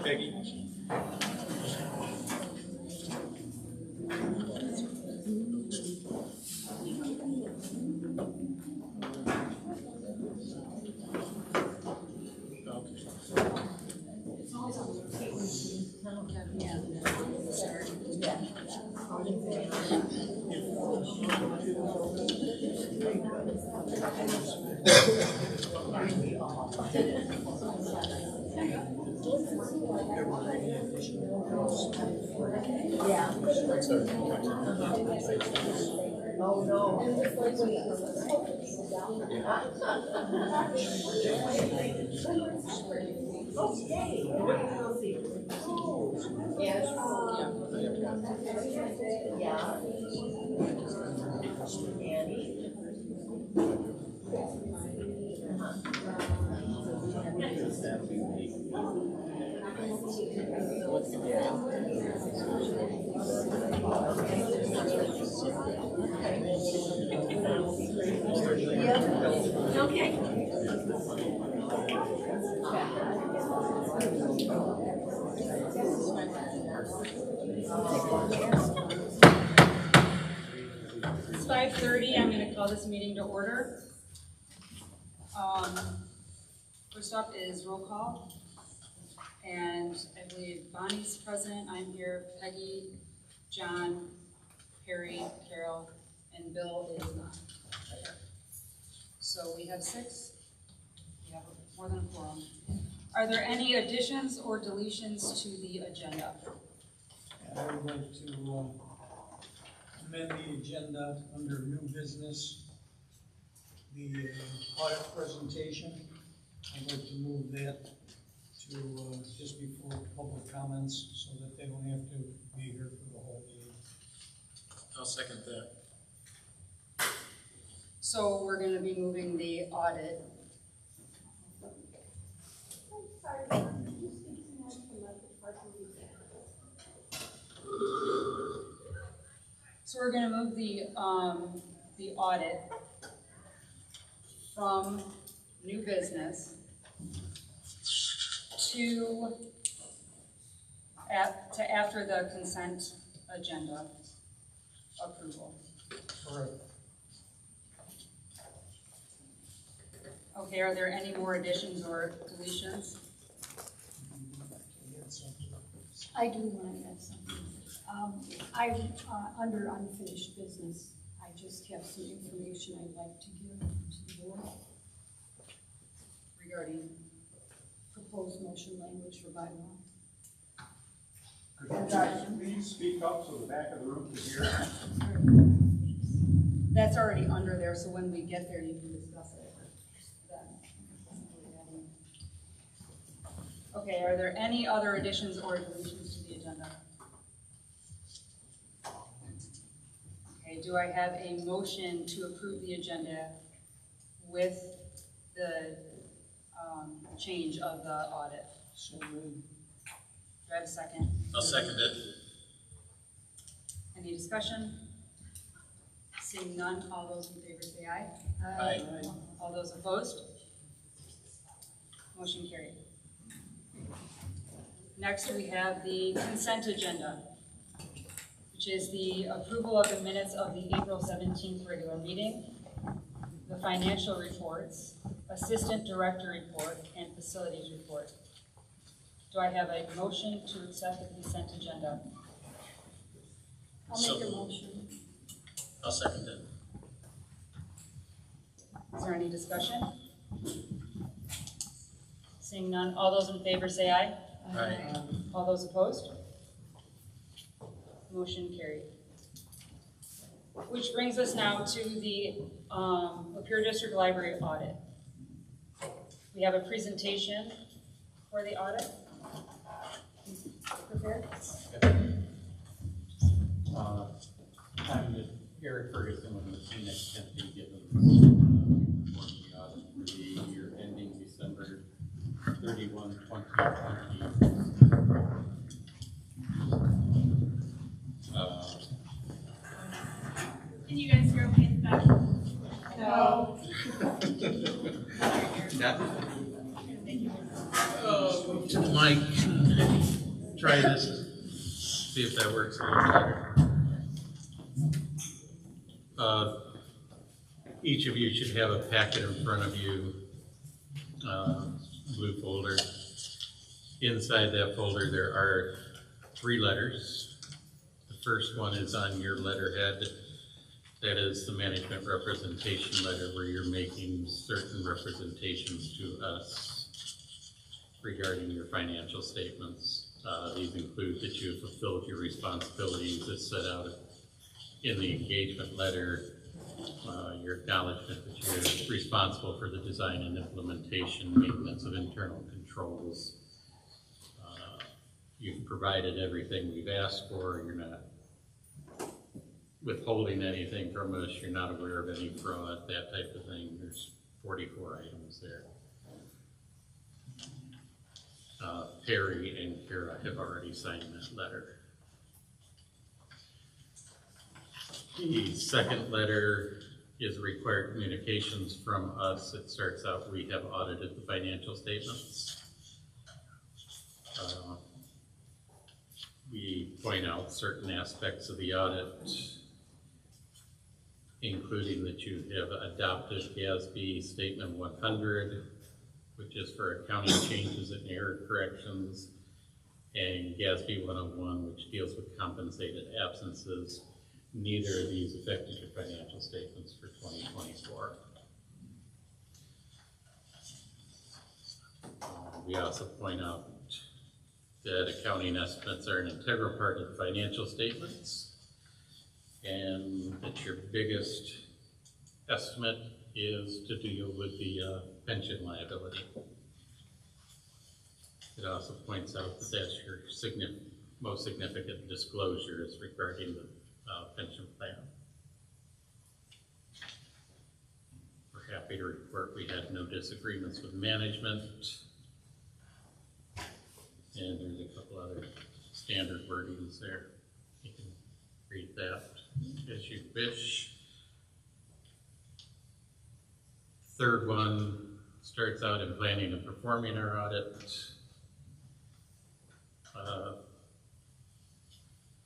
Peggy. Oh, no. Okay. It's 5:30. I'm going to call this meeting to order. First up is roll call. And I believe Bonnie's present. I'm here. Peggy, John, Perry, Carol, and Bill is not here. So we have 6. We have more than a quorum. Are there any additions or deletions to the agenda? I would like to amend the agenda under new business, the audit presentation. I'd like to move that to just before public comments so that they don't have to be here for the whole meeting. I'll second that. So we're going to be moving the audit. So we're going to move the audit from new business to after the consent agenda approval. Correct. Okay, are there any more additions or deletions? I do want to add something. Under unfinished business, I just have some information I'd like to give to the board Regarding, proposed motion language for bylaw. Could you guys please speak up so the back of the room can hear? that's already under there, so when we get there, you can discuss it then. Okay, are there any other additions or deletions to the agenda? Okay, do I have a motion to approve the agenda with the change of the audit? So moved. Do I have a second? I'll second it. Any discussion? Seeing none, all those in favor say aye. Aye. All those opposed? Motion carried. Next, we have the consent agenda, which is the approval of the minutes of the April 17th regular meeting, the financial reports, assistant director report, and facilities report. Do I have a motion to accept the consent agenda? I'll make a motion. I'll second it. Is there any discussion? Seeing none, all those in favor say aye. Aye. All those opposed? Motion carried. Which brings us now to the Lapeer District Library audit. We have a presentation for the audit. Prepared? I'm Eric Ferguson with the Phoenix County, given for the audit for the year ending December 31, 2020. Can you guys hear okay in the back? No. Thank you. Thank to the mic, try this, see if that works a little better. Each of you should have a packet in front of you, blue folder. Inside that folder there are 3 letters. The first one is on your letterhead. That is the management representation letter where you're making certain representations to us regarding your financial statements. These include that you have fulfilled your responsibilities as set out in the engagement letter, your acknowledgement that you're responsible for the design and implementation, maintenance of internal controls. You've provided everything we've asked for. You're not withholding anything from us. You're not aware of any fraud, that type of thing. There's 44 items there. Perry and Kara have already signed that letter. The second letter is required communications from us. It starts out, we have audited the financial statements. We point out certain aspects of the audit, including that you have adopted GASB Statement 100, which is for accounting changes and error corrections, and GASB 101, which deals with compensated absences. Neither of these affected your financial statements for 2024. We also point out that accounting estimates are an integral part of the financial statements, and that your biggest estimate is to deal with the pension liability. It also points out that that's your most significant disclosures regarding the pension plan. We're happy to report we had no disagreements with management. And there's a couple other standard wordings there. You can read that as you wish. Third one starts out in planning and performing our audit.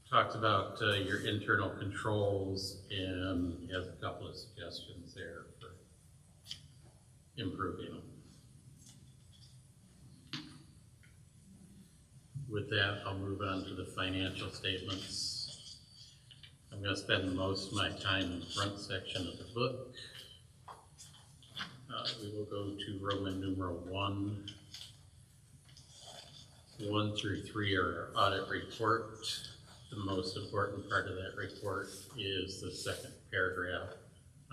Talks about your internal controls and has a couple of suggestions there for improving them. With that, I'll move on to the financial statements. I'm going to spend most of my time in the front section of the book. We will go to Roman numeral 1. 1 through 3 are our audit report. The most important part of that report is the second paragraph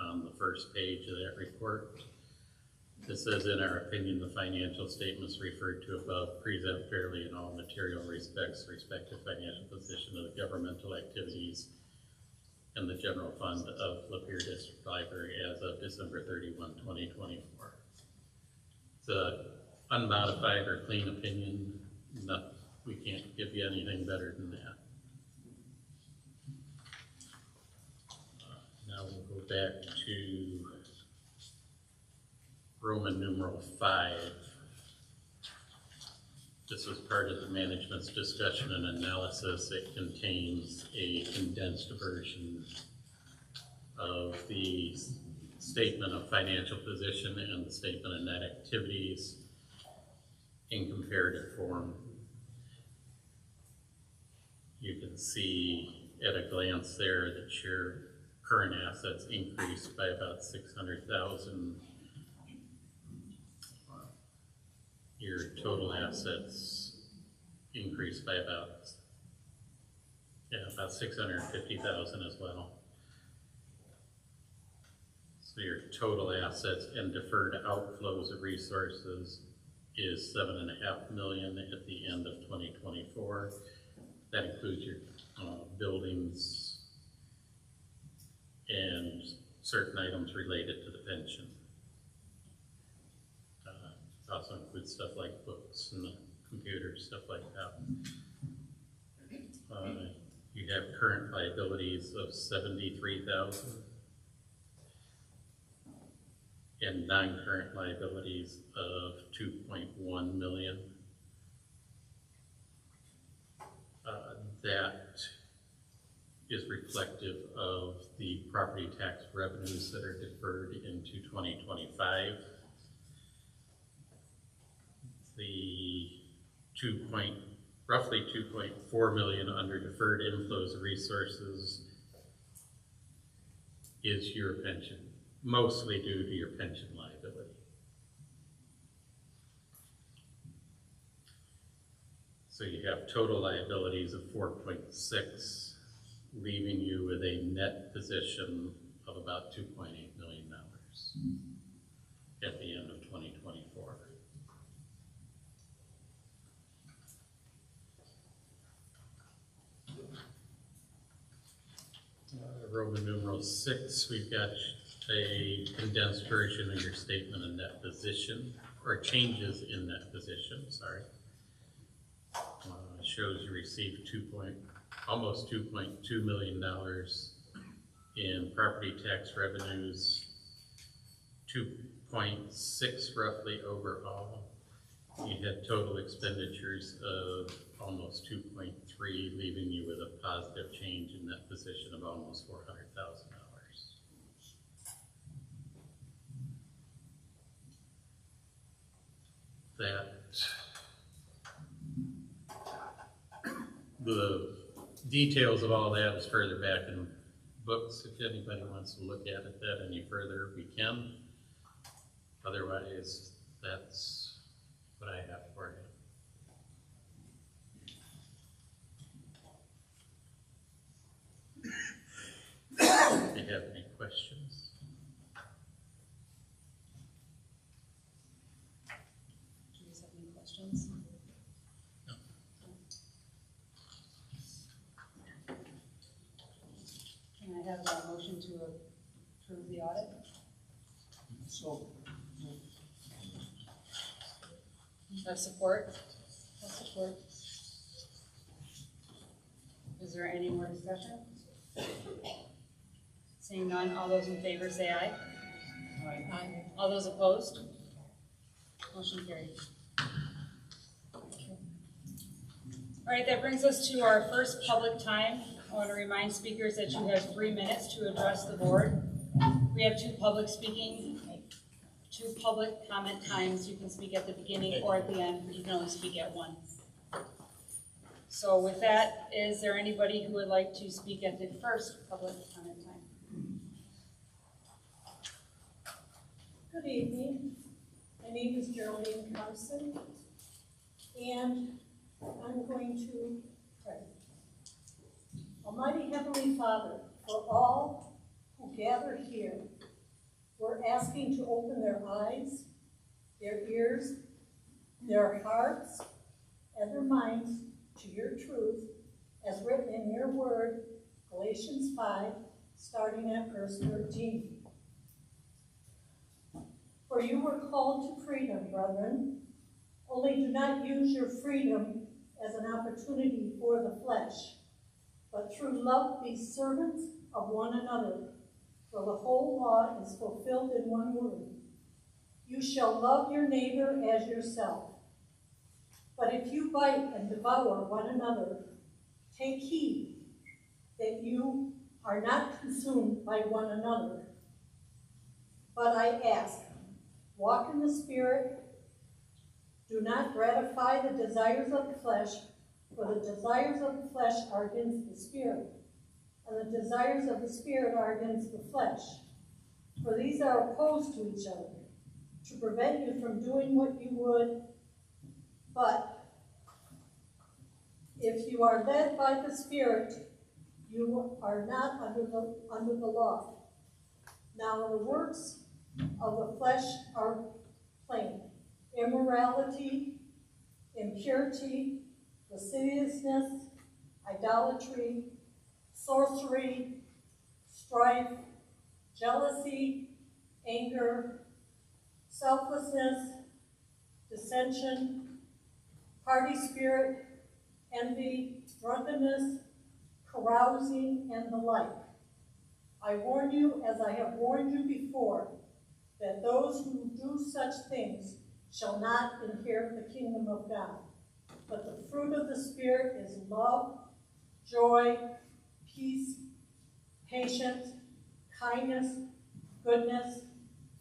on the first page of that report. It says, in our opinion, the financial statements referred to above present fairly in all material respects the respective financial position of the governmental activities and the general fund of Lapeer District Library as of December 31, 2024. It's an unmodified or clean opinion. We can't give you anything better than that. Now we'll go back to Roman numeral 5. This is part of the management's discussion and analysis. It contains a condensed version of the statement of financial position and the statement of net activities in comparative form. You can see at a glance there that your current assets increased by about $600,000. Your total assets increased by about $650,000 as well. So your total assets and deferred outflows of resources is $7.5 million at the end of 2024. That includes your buildings and certain items related to the pension. It also includes stuff like books and computers, stuff like that. You have current liabilities of $73,000 and non-current liabilities of $2.1 million. that is reflective of the property tax revenues that are deferred into 2025. The roughly 2.4 million under deferred inflows of resources is your pension, mostly due to your pension liability. So you have total liabilities of 4.6, leaving you with a net position of about $2.8 million at the end of 2024. Roman numeral 6, we've got a condensed version of your statement of net position, or changes in net position, sorry. Shows you received almost $2.2 million in property tax revenues, 2.6 roughly overall. You had total expenditures of almost 2.3, leaving you with a positive change in that position of almost $400,000. The details of all that is further back in books. If anybody wants to look at it that any further, we can. Otherwise, that's what I have for you. Do you have any questions? Do you guys have any questions? No. Can I have a motion to approve the audit? So, Have support? Have support. Is there any more discussion? Seeing none, all those in favor say aye. Aye. All those opposed? Motion carried. All right, that brings us to our first public time. I want to remind speakers that you have 3 minutes to address the board. We have two public comment times. You can speak at the beginning or at the end. You can only speak at one. So with that, is there anybody who would like to speak at the first public comment time? Good evening. My name is Geraldine Carson, and I'm going to pray. Almighty Heavenly Father, for all who gather here, we're asking to open their eyes, their ears, their hearts, and their minds to your truth, as written in your word, Galatians 5, starting at verse 13. For you were called to freedom, brethren, only do not use your freedom as an opportunity for the flesh, but through love be servants of one another. For the whole law is fulfilled in one word. You shall love your neighbor as yourself. But if you bite and devour one another, take heed that you are not consumed by one another. But I ask, walk in the Spirit. Do not gratify the desires of the flesh, for the desires of the flesh are against the Spirit, and the desires of the Spirit are against the flesh. For these are opposed to each other, to prevent you from doing what you would. But if you are led by the Spirit, you are not under the law. Now the works of the flesh are plain: immorality, impurity, lasciviousness, idolatry, sorcery, strife, jealousy, anger, selflessness, dissension, party spirit, envy, drunkenness, carousing, and the like. I warn you, as I have warned you before, that those who do such things shall not inherit the kingdom of God. But the fruit of the Spirit is love, joy, peace, patience, kindness, goodness,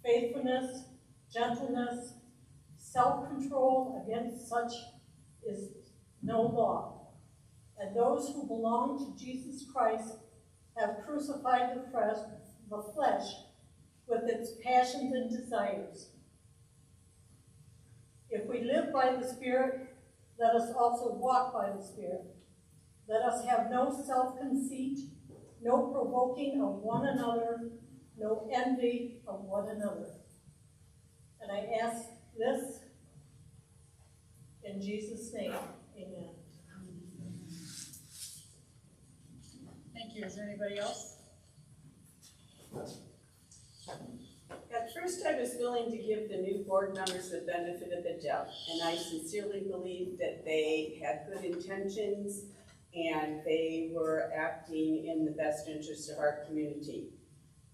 faithfulness, gentleness, self-control. Against such is no law. And those who belong to Jesus Christ have crucified the flesh with its passions and desires. If we live by the Spirit, let us also walk by the Spirit. Let us have no self-conceit, no provoking of one another, no envy of one another. And I ask this in Jesus' name, amen. Thank you. Is there anybody else? At first, I was willing to give the new board members the benefit of the doubt, and I sincerely believe that they had good intentions and they were acting in the best interest of our community.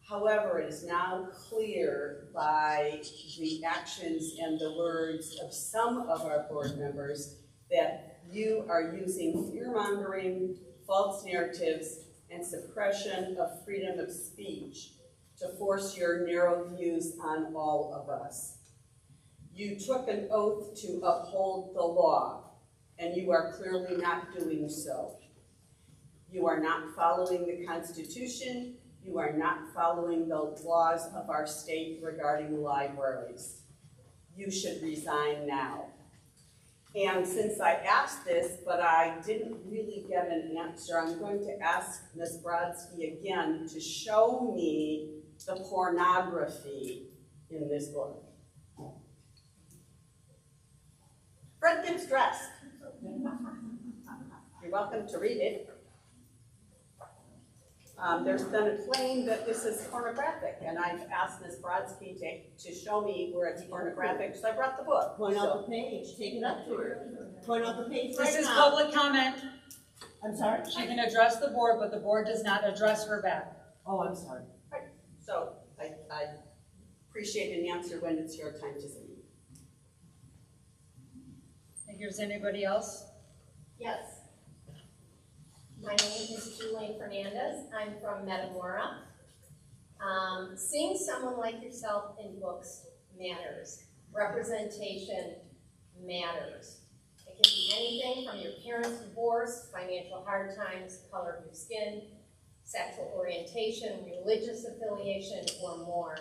However, it is now clear by the actions and the words of some of our board members that you are using fear-mongering, false narratives, and suppression of freedom of speech to force your narrow views on all of us. You took an oath to uphold the law, and you are clearly not doing so. You are not following the Constitution. You are not following the laws of our state regarding libraries. You should resign now. And since I asked this, but I didn't really get an answer, I'm going to ask Ms. Brotzke again to show me the pornography in this book. Fred gets dressed. You're welcome to read it. There's been a claim that this is pornographic, and I've asked Ms. Brotzke to show me where it's pornographic, because I brought the book. Point out the page, take it up to her. Point out the page right This is now. public comment. I'm sorry? She can address the board, but the board does not address her back. Oh, I'm sorry. Right. So I appreciate an answer when it's your time to speak. Think there's anybody else? Yes. My name is Julie Fernandez. I'm from Metamora. Seeing someone like yourself in books matters. Representation matters. It can be anything from your parents' divorce, financial hard times, color of your skin, sexual orientation, religious affiliation, or more.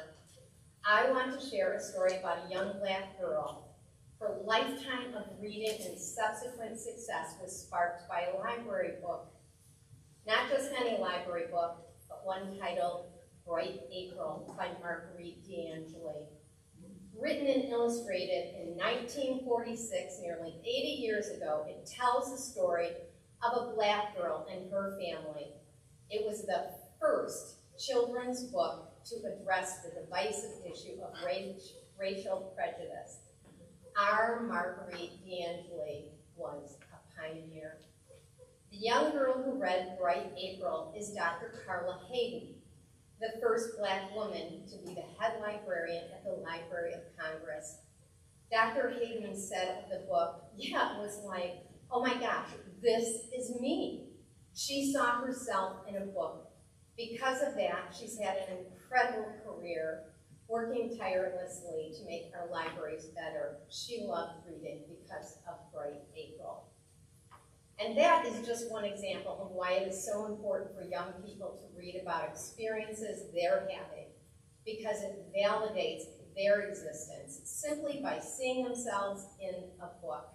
I want to share a story about a young Black girl. Her lifetime of reading and subsequent success was sparked by a library book. Not just any library book, but one titled Bright April by Marquardt DeAngelis. Written and illustrated in 1946, nearly 80 years ago, it tells the story of a Black girl and her family. It was the first children's book to address the divisive issue of racial prejudice. Our Marquardt DeAngelis was a pioneer. The young girl who read Bright April is Dr. Carla Hayden, the first Black woman to be the head librarian at the Library of Congress. Dr. Hayden said of the book, yeah, it was like, oh my gosh, this is me. She saw herself in a book. Because of that, she's had an incredible career working tirelessly to make our libraries better. She loved reading because of Bright April. And that is just one example of why it is so important for young people to read about experiences they're having, because it validates their existence simply by seeing themselves in a book.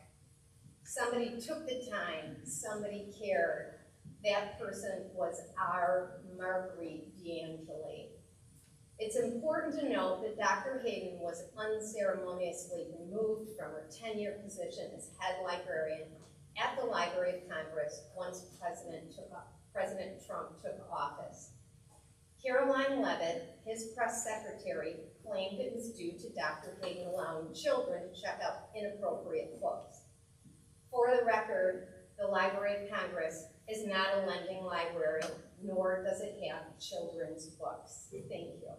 Somebody took the time, somebody cared. That person was our Marquardt DeAngelis. It's important to note that Dr. Hayden was unceremoniously removed from her 10-year position as head librarian at the Library of Congress once President Trump took office. Caroline Levitt, his press secretary, claimed it was due to Dr. Hayden allowing children to check out inappropriate books. For the record, the Library of Congress is not a lending library, nor does it have children's books. Thank you.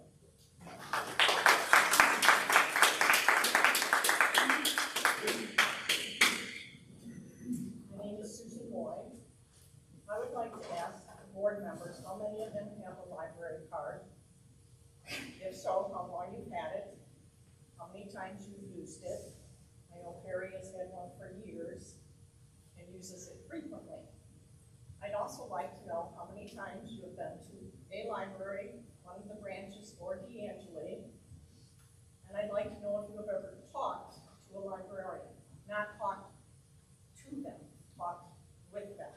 My name is Susan Boyd. I would like used it. I know Perry has had one for years and uses it frequently. I'd also like to know how many times you have been to a library, one of the branches, or DeAngelis. And I'd like to know if you have ever talked to a librarian, not talked to them, talked with them.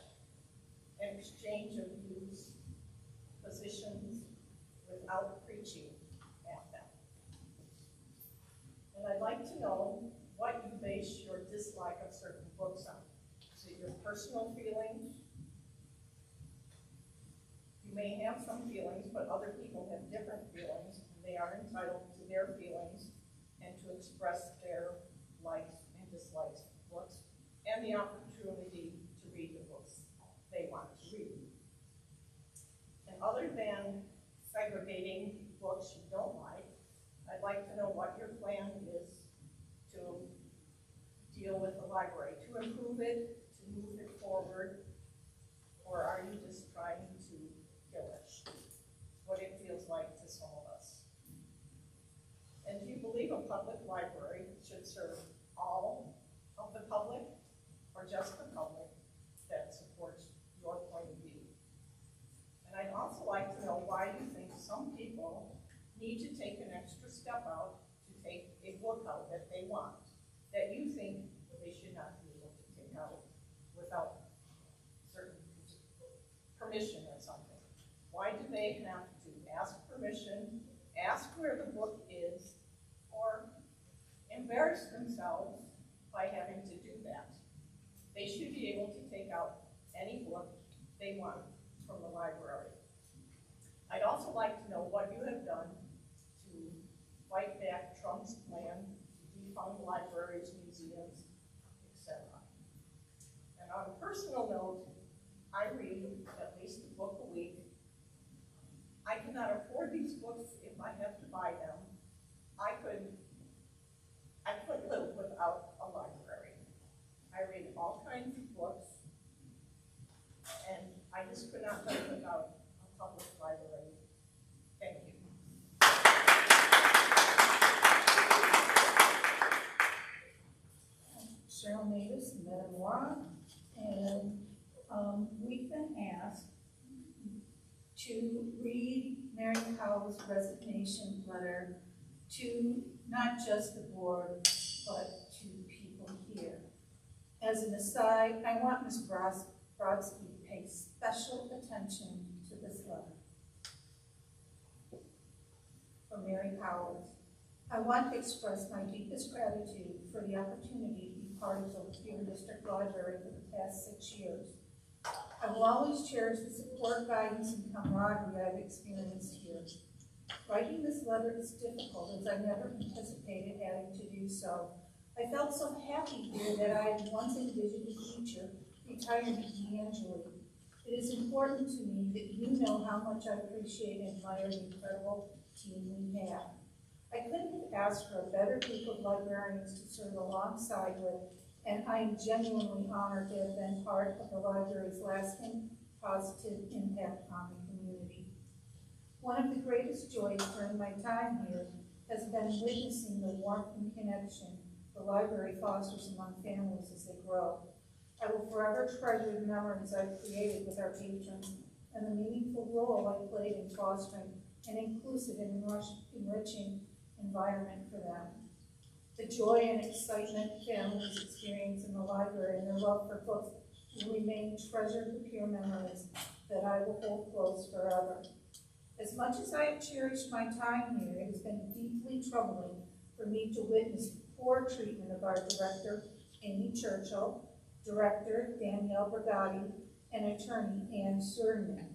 An exchange of views, positions, without preaching at them. And I'd like to know what you base your dislike of certain books on. Is it your personal feelings? You may have some feelings, but other people have different feelings. And they are entitled to their feelings and to express their likes and dislikes of books and the opportunity to read the books they want to read. And other than segregating books you don't like, I'd like to know what your plan is to deal with the library, to improve it, to move it forward, or are you just trying to kill it? What it feels like to some of us. And do you believe a public library should serve all of the public or just the public that supports your point of view? And I'd also like to know why you think some people need to take an extra step out to take a book out that they want, that you think they should not be able to take out without certain permission or something. Why do they have to ask permission, ask where the book is, or embarrass themselves by having to do that? They should be able to take out any book they want from the library. I'd also like to know what you have done to fight back Trump's plan to defund libraries, museums, etc. And on a personal note, I read at least a book a week. I cannot afford these books if I have to buy them. I couldn't live without a library. I read all kinds of books, and I just could not live without a public library. Thank you. Cheryl Mavis, Marquardt, and we've been asked to read Mary Powell's resignation letter to not just the board, but to people here. As an aside, I want Ms. Brotzke to pay special attention to this letter. From Mary Powell. I want to express my deepest gratitude for the opportunity to be part of the Lapeer District Library for the past 6 years. I will always cherish the support, guidance, and camaraderie I've experienced here. Writing this letter is difficult, as I never anticipated having to do so. I felt so happy here that I had once envisioned a future retiring at DeAngelis. It is important to me that you know how much I appreciate and admire the incredible team we have. I couldn't have asked for a better group of librarians to serve alongside with, and I am genuinely honored to have been part of the library's lasting positive impact on the community. One of the greatest joys during my time here has been witnessing the warmth and connection the library fosters among families as they grow. I will forever treasure the memories I've created with our patrons and the meaningful role I played in fostering an inclusive and enriching environment for them. The joy and excitement families experience in the library and their love for books will remain treasured Lapeer memories that I will hold close forever. As much as I have cherished my time here, it has been deeply troubling for me to witness poor treatment of our director, Amy Churchill, director, Danielle Brigatti, and attorney, Ann Surman.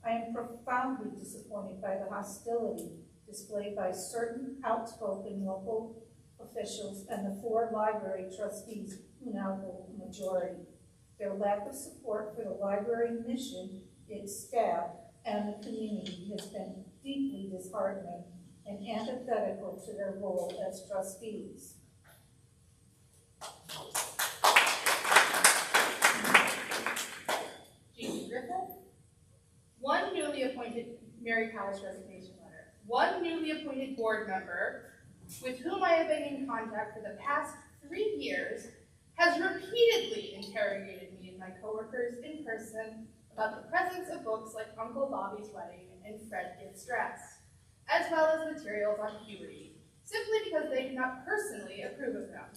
I am profoundly disappointed by the hostility displayed by certain outspoken local officials and the 4 library trustees who now hold the majority. Their lack of support for the library mission, its staff, and the community has been deeply disheartening and antithetical to their role as trustees. Jason Griffith. One newly appointed Mary Powell's resignation letter. One newly appointed board member with whom I have been in contact for the past 3 years, has repeatedly interrogated me and my coworkers in person about the presence of books like Uncle Bobby's Wedding and Fred Gets Dressed, as well as materials on puberty, simply because they do not personally approve of them.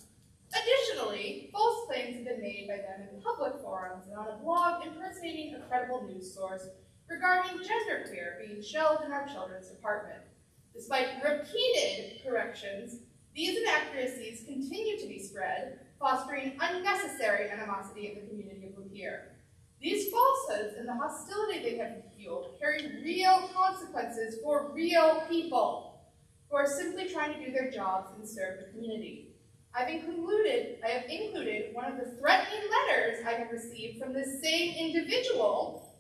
Additionally, false claims have been made by them in public forums and on a blog impersonating a credible news source regarding genderqueer being shelved in our children's department. Despite repeated corrections, these inaccuracies continue to be spread, fostering unnecessary animosity in the community of Lapeer. These falsehoods and the hostility they have fueled carry real consequences for real people who are simply trying to do their jobs and serve the community. I have included one of the threatening letters I have received from the same individual,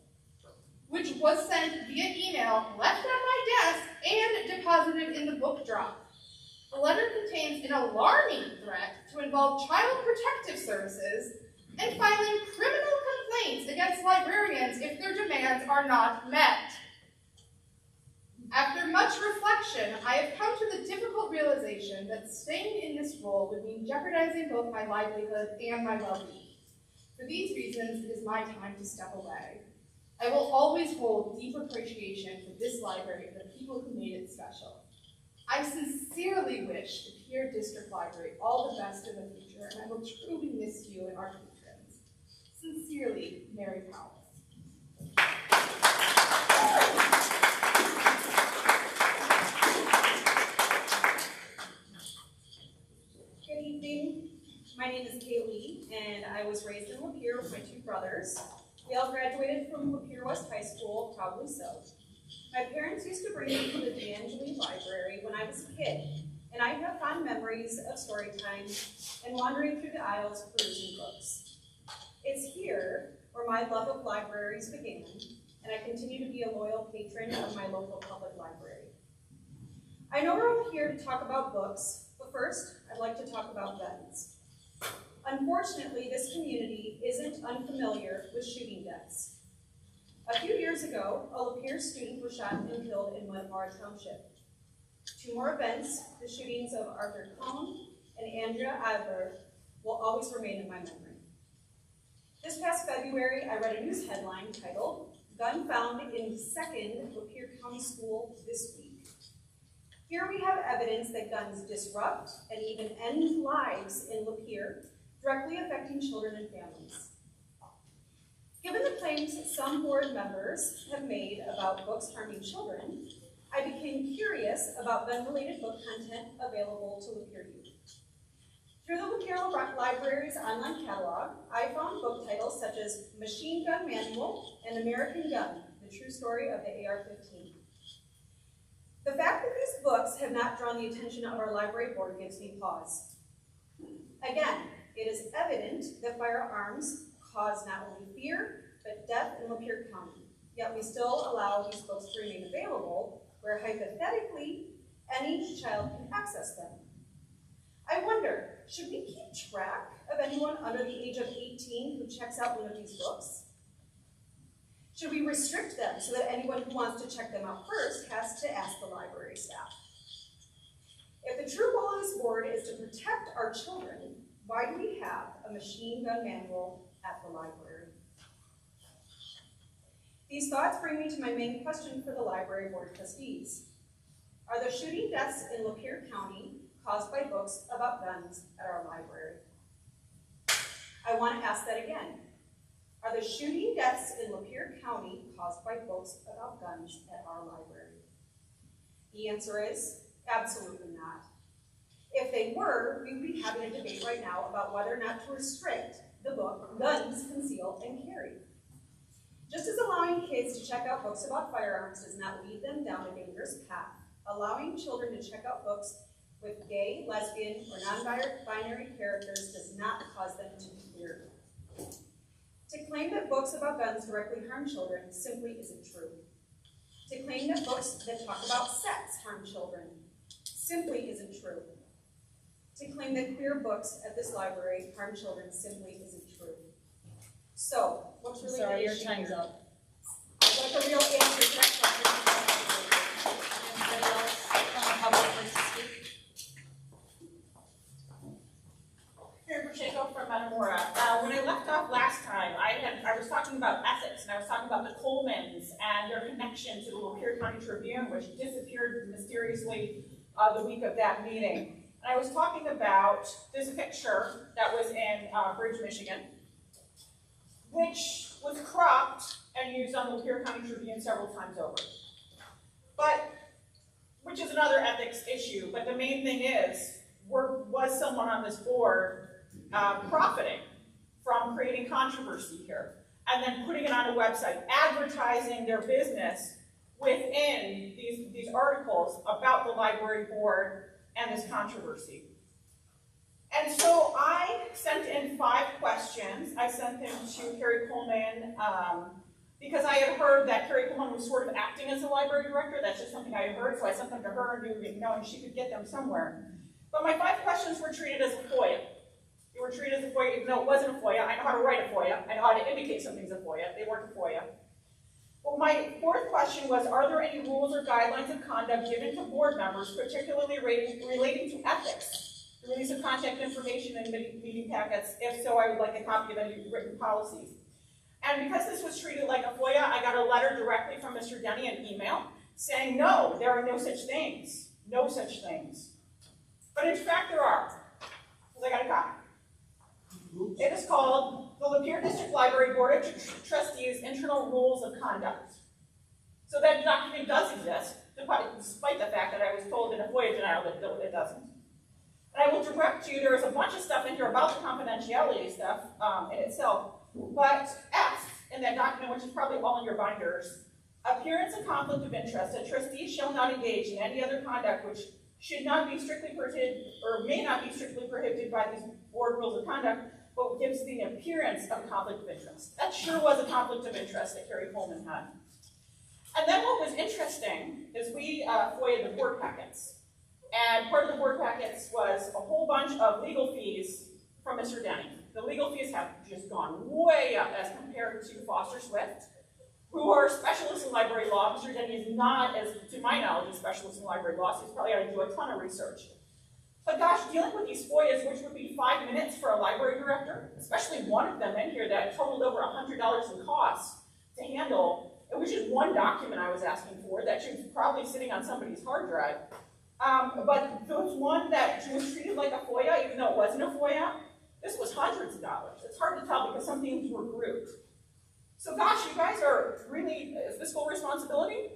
which was sent via email, left on my desk, and deposited in the book drop. The letter contains an alarming threat to involve Child Protective Services and filing criminal complaints against librarians if their demands are not met. After much reflection, I have come to the difficult realization that staying in this role would mean jeopardizing both my livelihood and my well-being. For these reasons, it is my time to step away. I will always hold deep appreciation for this library and the people who made it special. I sincerely wish the Lapeer District Library all the best in the future, and I will truly miss you and our patrons. Sincerely, Mary Powell. Good evening. My name is Kaylee, and I was raised in Lapeer with my 2 brothers. We all graduated from Lapeer West High School, proudly so. My parents used to bring me to the DeAngelis library when I was a kid, and I have fond memories of story time and wandering through the aisles perusing books. It's here where my love of libraries began, and I continue to be a loyal patron of my local public library. I know we're all here to talk about books, but first, I'd like to talk about guns. Unfortunately, this community isn't unfamiliar with shooting deaths. A few years ago, a Lapeer student was shot and killed in Marquardt Township. 2 more events, the shootings of Arthur Cohn and Andrea Adler, will always remain in my memory. This past February, I read a news headline titled, "Gun Found in 2nd Lapeer County School This Week." Here we have evidence that guns disrupt and even end lives in Lapeer, directly affecting children and families. Given the claims some board members have made about books harming children, I became curious about gun-related book content available to Lapeer youth. Through the Lapeer Library's online catalog, I found book titles such as Machine Gun Manual and American Gun, the true story of the AR-15. The fact that these books have not drawn the attention of our library board gives me pause. Again, it is evident that firearms cause not only fear, but death in Lapeer County, yet we still allow these books to remain available, where hypothetically, any child can access them. I wonder, should we keep track of anyone under the age of 18 who checks out one of these books? Should we restrict them so that anyone who wants to check them out first has to ask the library staff? If the true goal of this board is to protect our children, why do we have a machine gun manual at the library? These thoughts bring me to my main question for the library board trustees. Are the shooting deaths in Lapeer County caused by books about guns at our library? I want to ask that again. Are the shooting deaths in Lapeer County caused by books about guns at our library? The answer is absolutely not. If they were, we would be having a debate right now about whether or not to restrict the book, Guns, Conceal, and Carry. Just as allowing kids to check out books about firearms does not lead them down a dangerous path, allowing children to check out books with gay, lesbian, or non-binary characters does not cause them to be weird. To claim that books about guns directly harm children simply isn't true. To claim that books that talk about sex harm children simply isn't true. To claim that queer books at this library harm children simply isn't true. So, what's really the issue? Sorry, your time's up. I'd like a real answer to that question. Anybody else from the public like to speak? from Marquardt. When I left off last time, I was talking about ethics, and I was talking about the Kohlmans and their connection to the Lapeer County Tribune, which disappeared mysteriously the week of that meeting. And I was talking about this picture that was in Bridge, Michigan, which was cropped and used on the Lapeer County Tribune several times over. But, which is another ethics issue, but the main thing is, was someone on this board profiting from creating controversy here and then putting it on a website, advertising their business within these articles about the library board and this controversy. And so I sent in 5 questions. I sent them to Kari Kohlman because I had heard that Kari Kohlman was sort of acting as a library director. That's just something I had heard, so I sent them to her knowing she could get them somewhere. But my 5 questions were treated as a FOIA. They were treated as a FOIA, even though it wasn't a FOIA. I know how to write a FOIA. I know how to indicate something's a FOIA. They weren't a FOIA. Well, my 4th question was, are there any rules or guidelines of conduct given to board members, particularly relating to ethics, the release of contact information and meeting packets? If so, I would like a copy of any written policies. And because this was treated like a FOIA, I got a letter directly from Mr. Denney, an email, saying, no, there are no such things. No such things. But in fact, there are, because I got a copy. It is called the Lapeer District Library Board of Trustees Internal Rules of Conduct. So that document does exist, despite the fact that I was told in a FOIA denial that it doesn't. And I will direct you, there is a bunch of stuff in here about the confidentiality stuff in itself, but F in that document, which is probably all in your binders, appearance of conflict of interest, a trustee shall not engage in any other conduct which should not be strictly prohibited, or may not be strictly prohibited by these board rules of conduct, but gives the appearance of a conflict of interest. That sure was a conflict of interest that Kari Kohlman had. And then what was interesting is we FOIA'd the board packets. And part of the board packets was a whole bunch of legal fees from Mr. Denney. The legal fees have just gone way up as compared to Foster Swift, who are specialists in library law. Mr. Denney is not, as to my knowledge, a specialist in library law, so he's probably got to do a ton of research. But gosh, dealing with these FOIAs, which would be 5 minutes for a library director, especially one of them in here that totaled over $100 in costs to handle, it was just one document I was asking for that was probably sitting on somebody's hard drive. But there was one that was treated like a FOIA, even though it wasn't a FOIA. This was hundreds of dollars. It's hard to tell because some things were grouped. So gosh, you guys are really fiscal responsibility.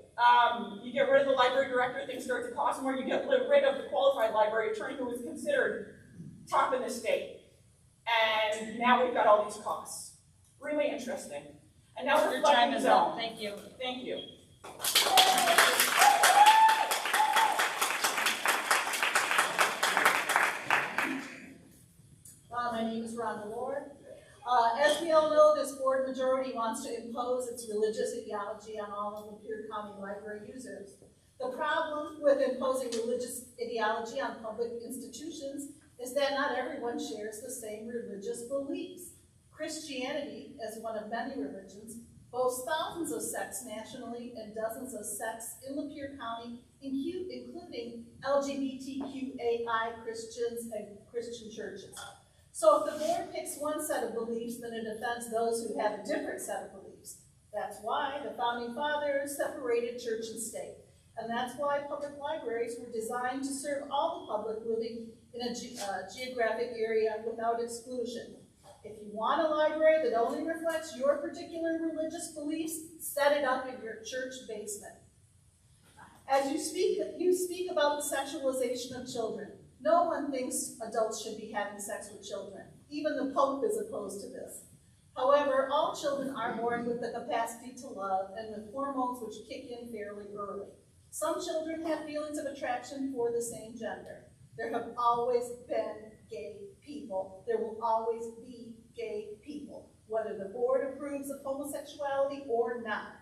You get rid of the library director, things start to cost more. You get rid of the qualified library attorney who was considered top in the state. And now we've got all these costs. Really interesting. And now we're flooding the zone. Thank you. Thank you. My name is Rhonda Lord. As we all know, this board majority wants to impose its religious ideology on all of the Lapeer County library users. The problem with imposing religious ideology on public institutions is that not everyone shares the same religious beliefs. Christianity, as one of many religions, boasts thousands of sects nationally and dozens of sects in Lapeer County, including LGBTQAI Christians and Christian churches. So if the board picks one set of beliefs, then it offends those who have a different set of beliefs. That's why the Founding Fathers separated church and state. And that's why public libraries were designed to serve all the public living in a geographic area without exclusion. If you want a library that only reflects your particular religious beliefs, set it up in your church basement. As you speak about the sexualization of children. No one thinks adults should be having sex with children. Even the Pope is opposed to this. However, all children are born with the capacity to love and with hormones which kick in fairly early. Some children have feelings of attraction for the same gender. There have always been gay people. There will always be gay people, whether the board approves of homosexuality or not.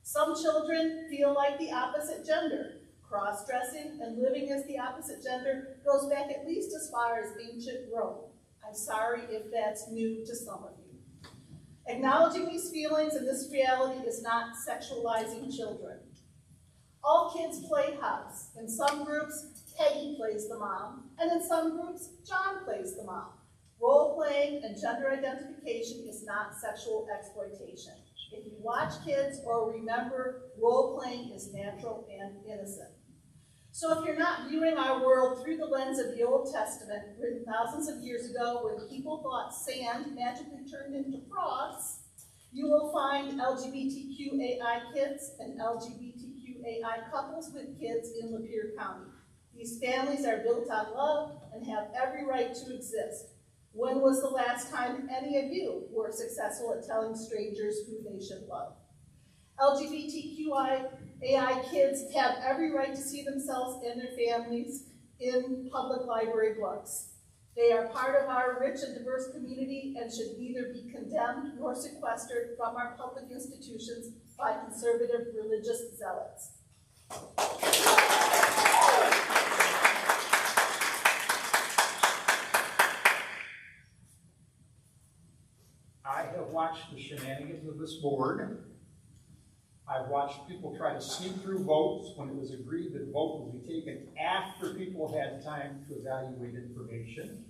Some children feel like the opposite gender. Cross-dressing and living as the opposite gender goes back at least as far as ancient Rome. I'm sorry if that's new to some of you. Acknowledging these feelings and this reality is not sexualizing children. All kids play house. In some groups, Peggy plays the mom, and in some groups, John plays the mom. Role-playing and gender identification is not sexual exploitation. If you watch kids or remember, role-playing is natural and innocent. So if you're not viewing our world through the lens of the Old Testament, written thousands of years ago when people thought sand magically turned into frogs, you will find LGBTQAI kids and LGBTQAI couples with kids in Lapeer County. These families are built on love and have every right to exist. When was the last time any of you were successful at telling strangers who they should love? LGBTQAI kids have every right to see themselves and their families in public library books. They are part of our rich and diverse community and should neither be condemned nor sequestered from our public institutions by conservative religious zealots. I have watched the shenanigans of this board. I've watched people try to sneak through votes when it was agreed that vote would be taken after people had time to evaluate information.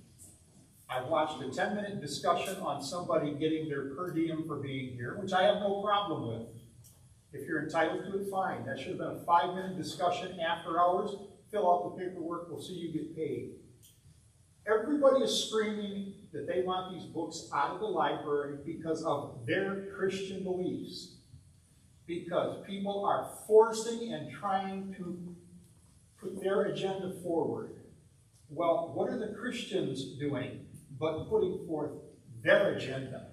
I've watched a 10-minute discussion on somebody getting their per diem for being here, which I have no problem with. If you're entitled to it, fine. That should have been a 5-minute discussion after hours. Fill out the paperwork, we'll see you get paid. Everybody is screaming that they want these books out of the library because of their Christian beliefs. Because people are forcing and trying to put their agenda forward. Well, what are the Christians doing but putting forth their agenda?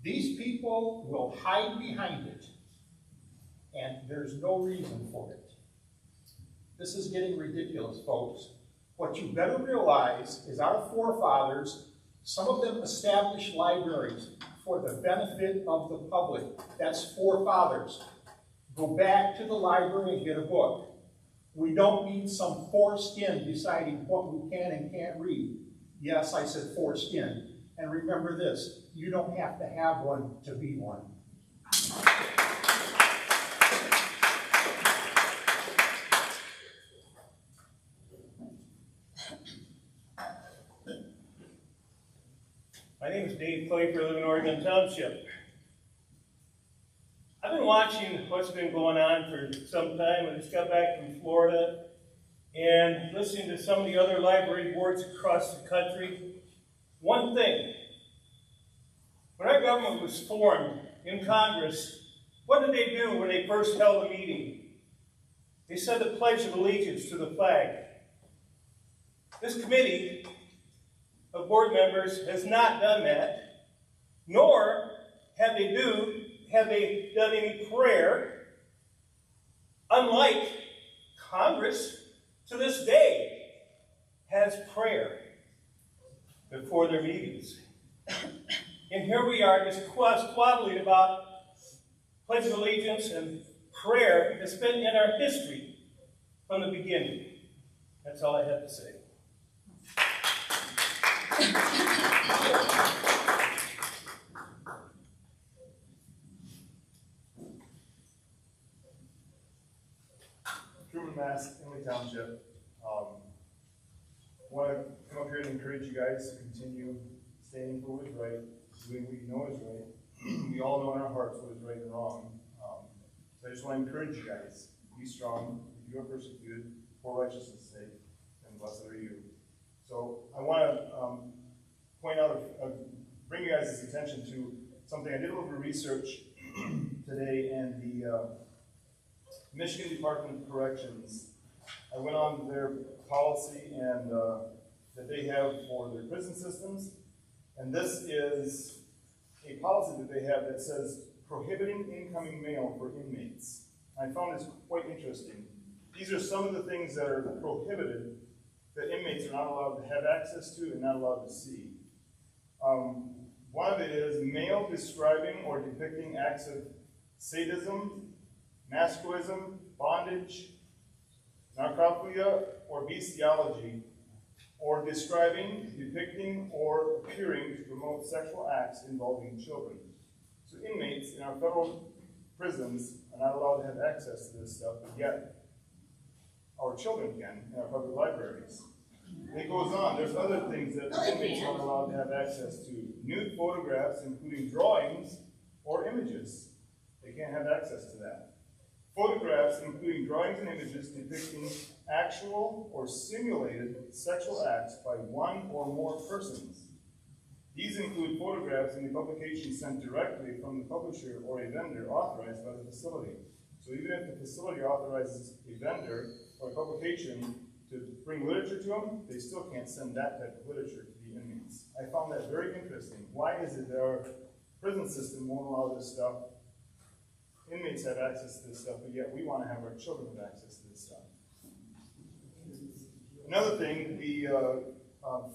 These people will hide behind it, and there's no reason for it. This is getting ridiculous, folks. What you better realize is our forefathers, some of them established libraries for the benefit of the public. That's forefathers. Go back to the library and get a book. We don't need some foreskin deciding what we can and can't read. Yes, I said foreskin. And remember this, you don't have to have one to be one. My name is Dave Clayper, I live in Oregon Township. I've been watching what's been going on for some time. I just got back from Florida and listening to some of the other library boards across the country. One thing, when our government was formed in Congress, what did they do when they first held a meeting? They said the Pledge of Allegiance to the flag. This committee of board members has not done that, nor have they done any prayer, unlike Congress to this day has prayer before their meetings. And here we are just squabbling about Pledge of Allegiance and prayer that's been in our history from the beginning. That's all I have to say. Truman Mask, Emily Township. I want to come up here and encourage you guys to continue standing for what is right, doing what you know is right. We all know in our hearts what is right and wrong. So I just want to encourage you guys, be strong. If you are persecuted for righteousness' sake, then blessed are you. So I want to point out, bring you guys' attention to something. I did a little bit of research today, and the Michigan Department of Corrections, I went on their policy and that they have for their prison systems, and this is a policy that they have that says prohibiting incoming mail for inmates. I found this quite interesting. These are some of the things that are prohibited that inmates are not allowed to have access to and not allowed to see. One of it is mail describing or depicting acts of sadism, masochism, bondage, necrophilia, or bestiality, or describing, depicting, or appearing to promote sexual acts involving children. So inmates in our federal prisons are not allowed to have access to this stuff, but yet our children can in our public libraries. It goes on. There's other things that inmates aren't allowed to have access to. Nude photographs, including drawings or images. They can't have access to that. Photographs, including drawings and images depicting actual or simulated sexual acts by one or more persons. These include photographs in the publication sent directly from the publisher or a vendor authorized by the facility. So even if the facility authorizes a vendor or a publication to bring literature to them, they still can't send that type of literature to the inmates. I found that very interesting. Why is it that our prison system won't allow this stuff? Inmates have access to this stuff, but yet we want to have our children have access to this stuff. Another thing, the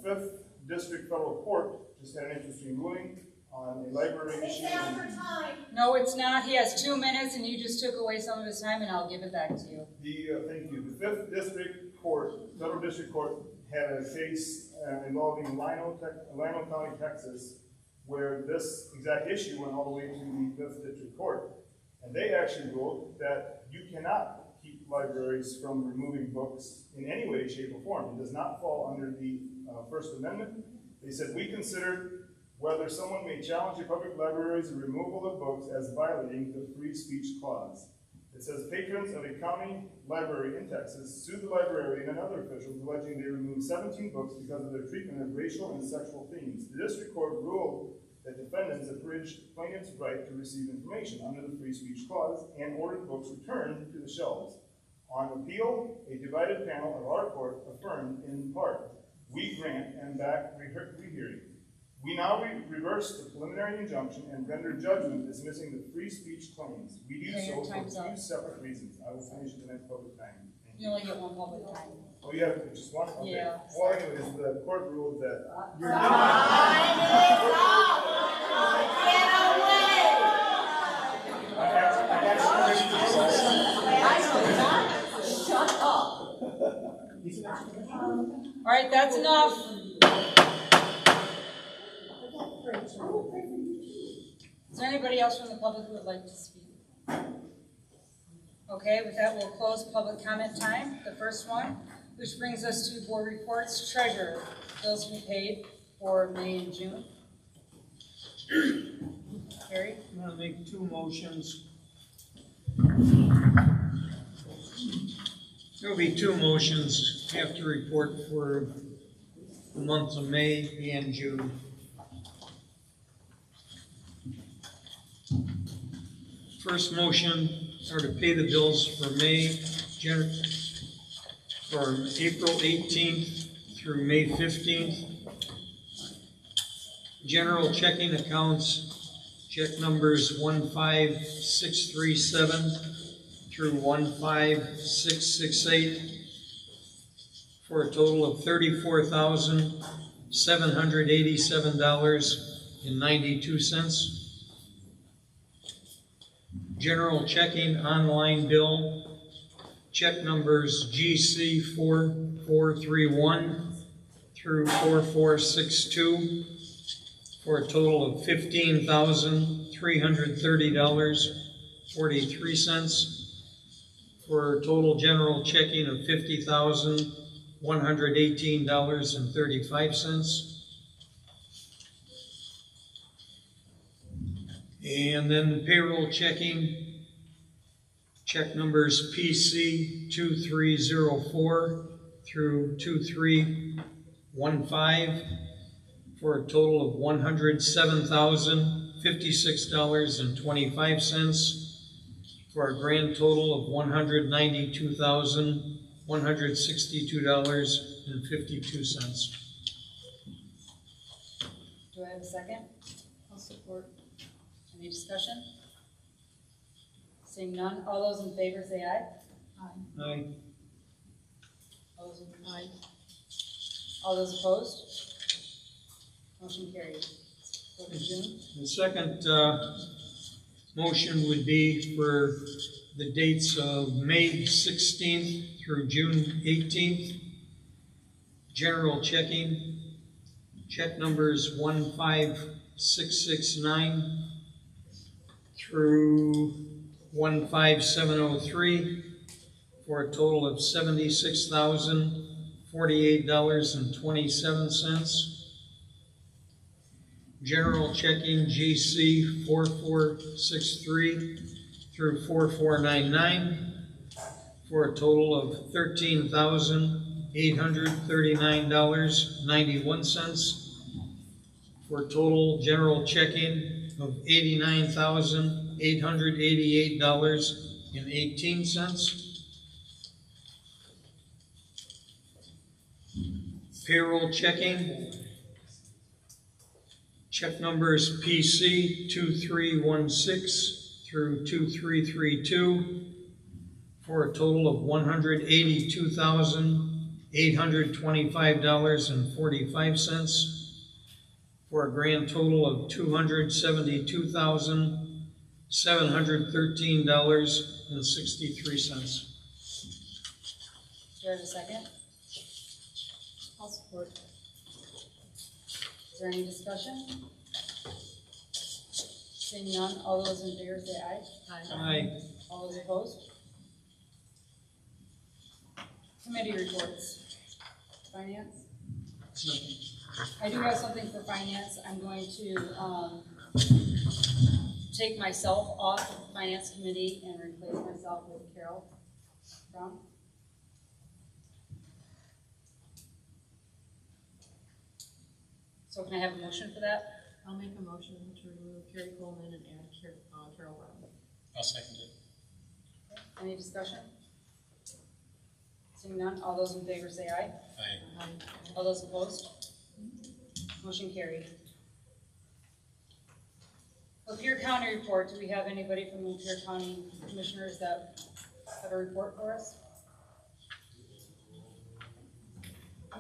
5th District Federal Court just had an interesting ruling on a library issue. It's down for time. No, it's not. He has 2 minutes, and you just took away some of his time, and I'll give it back to you. Thank you. The 5th District Court, Federal District Court, had a case involving Lino County, Texas, where this exact issue went all the way to the 5th District Court. And they actually ruled that you cannot keep libraries from removing books in any way, shape, or form. It does not fall under the First Amendment. They said, we consider whether someone may challenge a public library's removal of books as violating the free speech clause. It says, patrons of a county library in Texas sued the librarian and other officials alleging they removed 17 books because of their treatment of racial and sexual themes. The district court ruled that defendants abridged plaintiff's right to receive information under the free speech clause and ordered books returned to the shelves. On appeal, a divided panel of our court affirmed in part, we grant and back rehearing. We now reverse the preliminary injunction and render judgment dismissing the free speech claims. We do so for 2 separate reasons. I will finish at the next public time. You only get 1 public time. Oh, you have just 1? Okay. Yeah. Well, anyways, the court ruled that you're Time is up. Get away. Shut up. All right, that's enough. Is there anybody else from the public who would like to speak? Okay, with that, we'll close public comment time, the first one, which brings us to board reports. Treasurer, bills to be paid for May and June. Kari? I'm going to make 2 motions. There'll be 2 motions. I have to report for the months of May and June. First motion are to pay the bills for May, from April 18th through May 15th. General checking accounts, check numbers 15637 through 15668 for a total of $34,787.92. General checking online bill, check numbers GC 4431 through 4462 for a total of $15,330.43 for a total general checking of $50,118.35. And then the payroll checking, check numbers PC 2304 through 2315 for a total of $107,056.25 for a grand total of $192,162.52. Do I have a second? I'll support. Any discussion? Seeing none, all those in favor say aye. Aye. All those aye. All those opposed? Motion carried. Go to June. The second motion would be for the dates of May 16th through June 18th. General checking, check numbers 15669 through 15703 for a total of $76,486.25. $48.27. General checking GC 4463 through 4499 for a total of $13,839.91 for total general checking of $89,888.18. Payroll checking, check numbers PC 2316 through 2332 for a total of $182,825.45 for a grand total of $272,713.63. Do I have a second? I'll support. Is there any discussion? Seeing none, all those in favor say aye. Aye. All those opposed? Committee reports. Finance? I do have something for finance. I'm going to take myself off of the finance committee and replace myself with Carol Brown. So can I have a motion for that? I'll make a motion to remove Kari Kohlman and add Carol Brown. I'll second it. Any discussion? Seeing none, all those in favor say aye. Aye. All those opposed? Motion carried. Lapeer County report. Do we have anybody from Lapeer County Commissioners that have a report for us?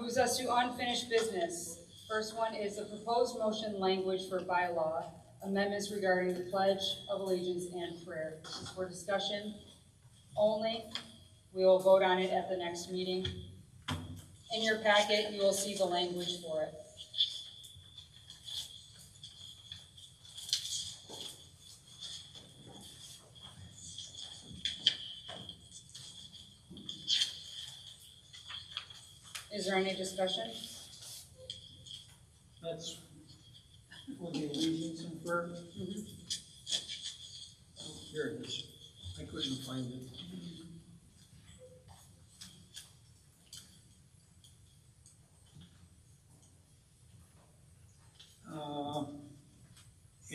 Moves us to unfinished business. First one is the proposed motion language for bylaw amendments regarding the Pledge of Allegiance and prayer. This is for discussion only. We will vote on it at the next meeting. In your packet, you will see the language for it. Is there any discussion? That's for the allegiance and prayer. Here it is. I couldn't find it.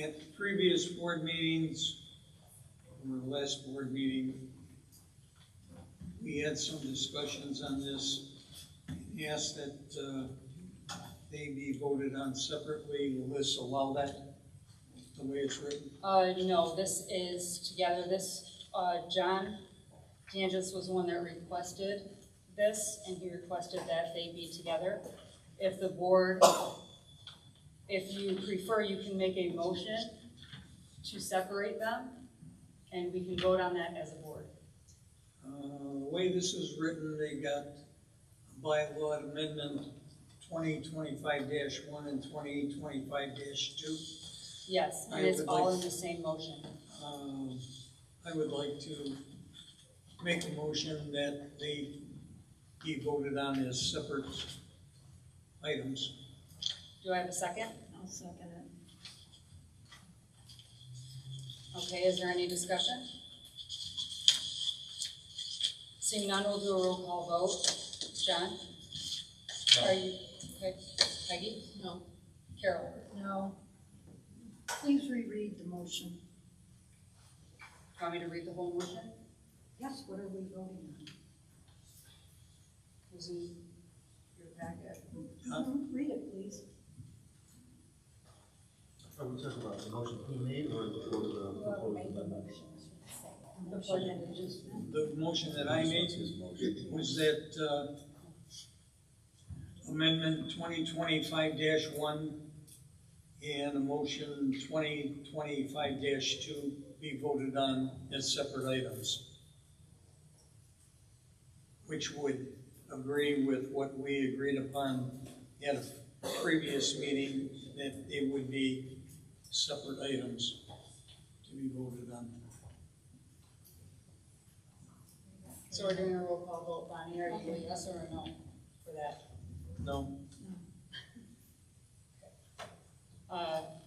At previous board meetings, or the last board meeting, we had some discussions on this and asked that they be voted on separately. Will this allow that, the way it's written? No, this is together. This, John DeAngelis was the one that requested this, and he requested that they be together. If the board, if you prefer, you can make a motion to separate them, and we can vote on that as a board. The way this is written, they got bylaw amendment 2025-1 and 2025-2. Yes, and it's all in the same motion. I would like to make a motion that they be voted on as separate items. Do I have a second? I'll second it. Okay, is there any discussion? Seeing none, we'll do a roll call vote. John? No. Are you, okay, Peggy? No. Carol? No. Please reread the motion. Do you want me to read the whole motion? Yes, what are we voting on? It was in your packet. Read it, please. Are we talking about the motion he made or the proposed amendment? The motion that I made was that amendment 2025-1 and a motion 2025-2 be voted on as separate items, which would agree with what we agreed upon at a previous meeting, that they would be separate items to be voted on. So we're doing a roll call vote. Bonnie, are you a yes or a no for that? No.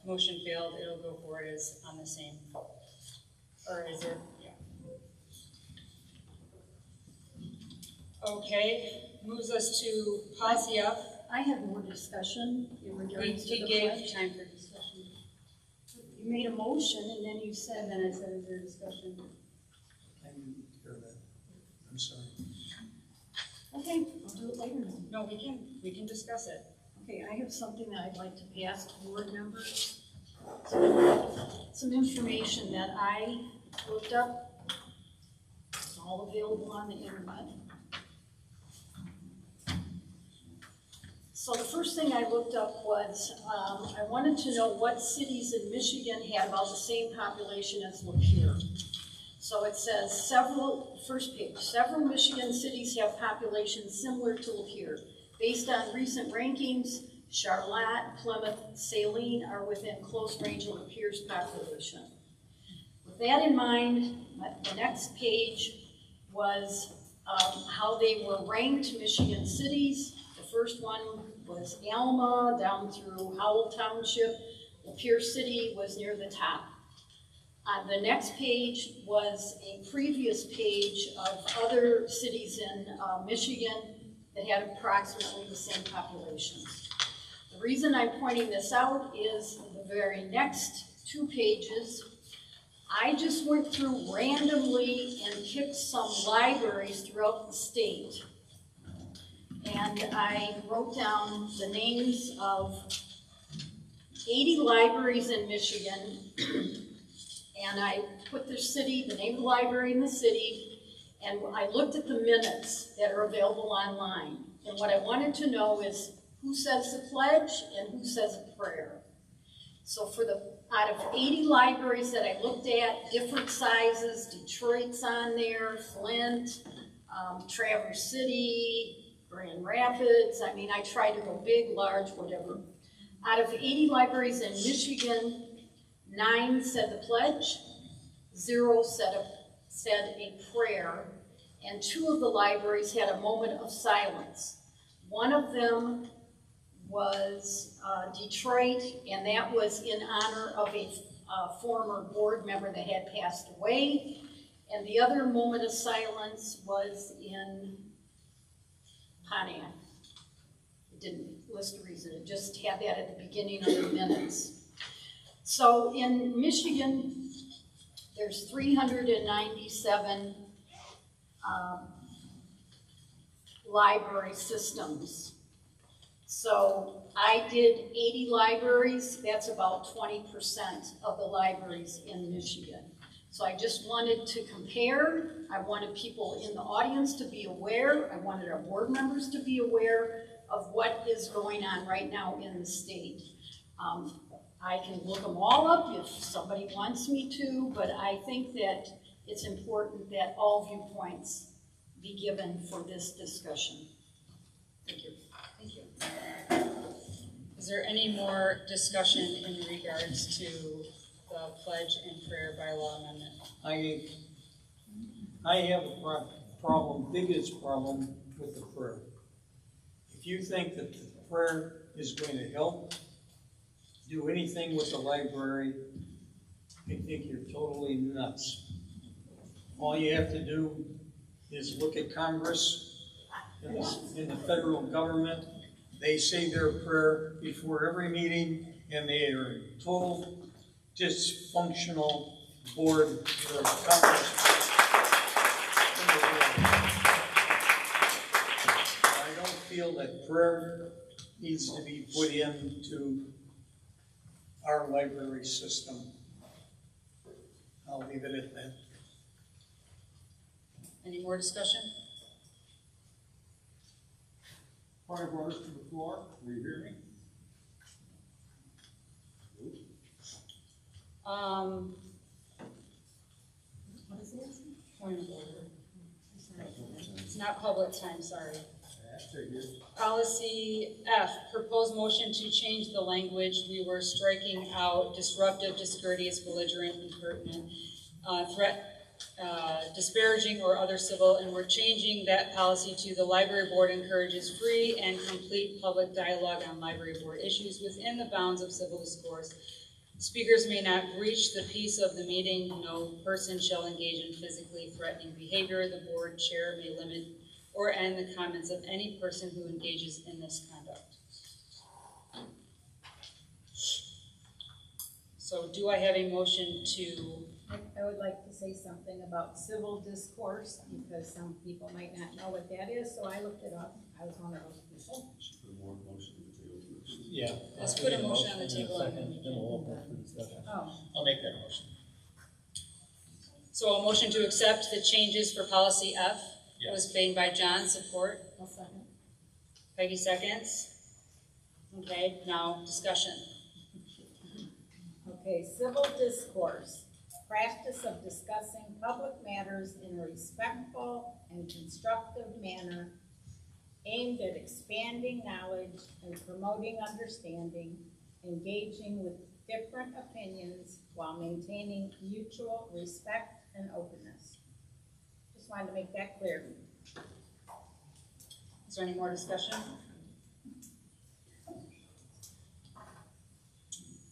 Motion failed, it'll go forward as on the same, or is it, yeah. Okay, moves us to policy F. I have more discussion in regards to We the gave pledge. time for discussion. You made a motion and then you said, And then I said, is there discussion? I didn't hear that. I'm sorry. okay, I'll do it later then. No, we can discuss it. Okay, I have something that I'd like to pass to board members. Some information that I looked up. It's all available on the internet. So the first thing I looked up was, I wanted to know what cities in Michigan had about the same population as Lapeer. So it says first page, several Michigan cities have populations similar to Lapeer. Based on recent rankings, Charlotte, Plymouth, Saline are within close range of Lapeer's population. With that in mind, the next page was how they were ranked Michigan cities. The first one was Alma, down through Howell Township. Lapeer City was near the top. On the next page was a previous page of other cities in Michigan that had approximately the same populations. The reason I'm pointing this out is the very next 2 pages, I just went through randomly and picked some libraries throughout the state. And I wrote down the names of 80 libraries in Michigan, and I put the city, the name of the library in the city, and I looked at the minutes that are available online. And what I wanted to know is who says the pledge and who says a prayer. So out of 80 libraries that I looked at, different sizes, Detroit's on there, Flint, Traverse City, Grand Rapids. I mean, I tried to go big, large, whatever. Out of 80 libraries in Michigan, 9 said the pledge, 0 said a prayer, and 2 of the libraries had a moment of silence. One of them was Detroit, and that was in honor of a former board member that had passed away. And the other moment of silence was in Pontiac. It didn't list a reason, it just had that at the beginning of the minutes. So in Michigan, there's 397 library systems. So I did 80 libraries, that's about 20% of the libraries in Michigan. So I just wanted to compare. I wanted people in the audience to be aware. I wanted our board members to be aware of what is going on right now in the state. I can look them all up if somebody wants me to, but I think that it's important that all viewpoints be given for this discussion. Thank you. Thank you. Is there any more discussion in regards to the pledge and prayer bylaw amendment? I have a biggest problem with the prayer. If you think that the prayer is going to help do anything with the library, I think you're totally nuts. All you have to do is look at Congress and the federal government. They say their prayer before every meeting, and they are a total dysfunctional board of Congress. I don't feel that prayer needs to be put into our library system. I'll leave it at that. Any more discussion? Point of orders to the floor. Will you hear me? What is this? Point of order. It's not public time, sorry. Policy F, proposed motion to change the language. We were striking out disruptive, discourteous, belligerent, impertinent, disparaging or other civil, and we're changing that policy to the library board encourages free and complete public dialogue on library board issues within the bounds of civil discourse. Speakers may not breach the peace of the meeting. No person shall engage in physically threatening behavior. The board chair may limit or end the comments of any person who engages in this conduct. So do I have a motion to? I would like to say something about civil discourse, because some people might not know what that is, so I looked it up. I was one of those people. Yeah. Let's put a motion on the table. Second, then we'll open for discussion. Oh. I'll make that motion. So a motion to accept the changes for policy F Yes. was made by John, support. I'll second. Peggy seconds. Okay, now discussion. Okay, civil discourse, practice of discussing public matters in a respectful and constructive manner aimed at expanding knowledge and promoting understanding, engaging with different opinions while maintaining mutual respect and openness. Just wanted to make that clear. Is there any more discussion?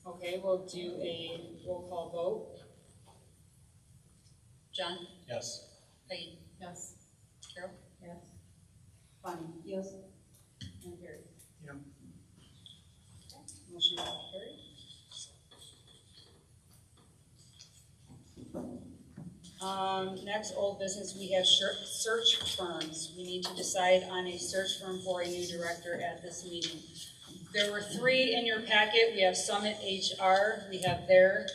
Okay, we'll do a roll call vote. John? Yes. Peggy? Yes. Carol? Yes. Bonnie? Yes. And Perry? Yeah. Motion carried. Next, old business, we have search firms. We need to decide on a search firm for a new director at this meeting. There were 3 in your packet. We have Summit HR, we have their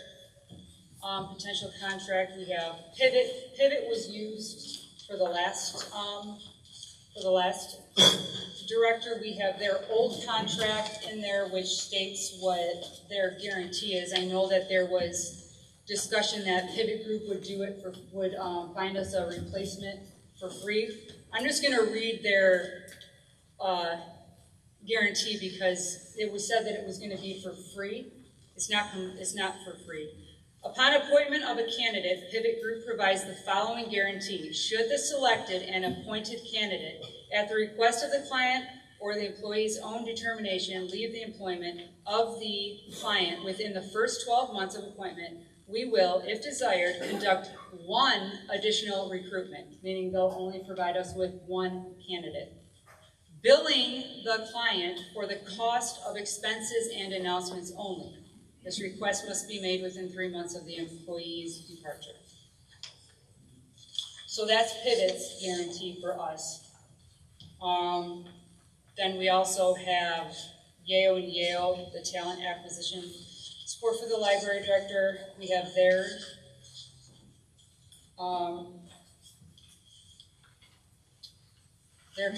potential contract, we have Pivot. Pivot was used for the last director. We have their old contract in there, which states what their guarantee is. I know that there was discussion that Pivot Group would do it for, would find us a replacement for free. I'm just going to read their guarantee because it was said that it was going to be for free. It's not for free. Upon appointment of a candidate, Pivot Group provides the following guarantee. Should the selected and appointed candidate, at the request of the client or the employee's own determination, leave the employment of the client within the first 12 months of appointment, we will, if desired, conduct 1 additional recruitment, meaning they'll only provide us with 1 candidate. Billing the client for the cost of expenses and announcements only. This request must be made within 3 months of the employee's departure. So that's Pivot's guarantee for us. Then we also have Yale and Yale, the talent acquisition support for the library director. We have their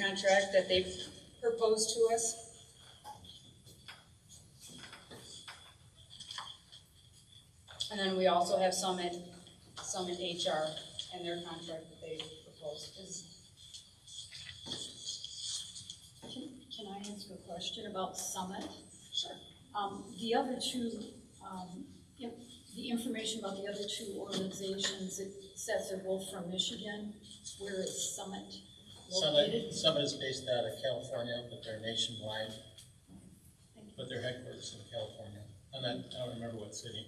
contract that they've proposed to us. And then we also have Summit HR and their contract that they proposed. Can I ask a question about Summit? Sure. The other 2, the information about the other 2 organizations, it says they're both from Michigan. Where is Summit located? Summit is based out of California, but they're nationwide. But their headquarters in California. And I don't remember what city.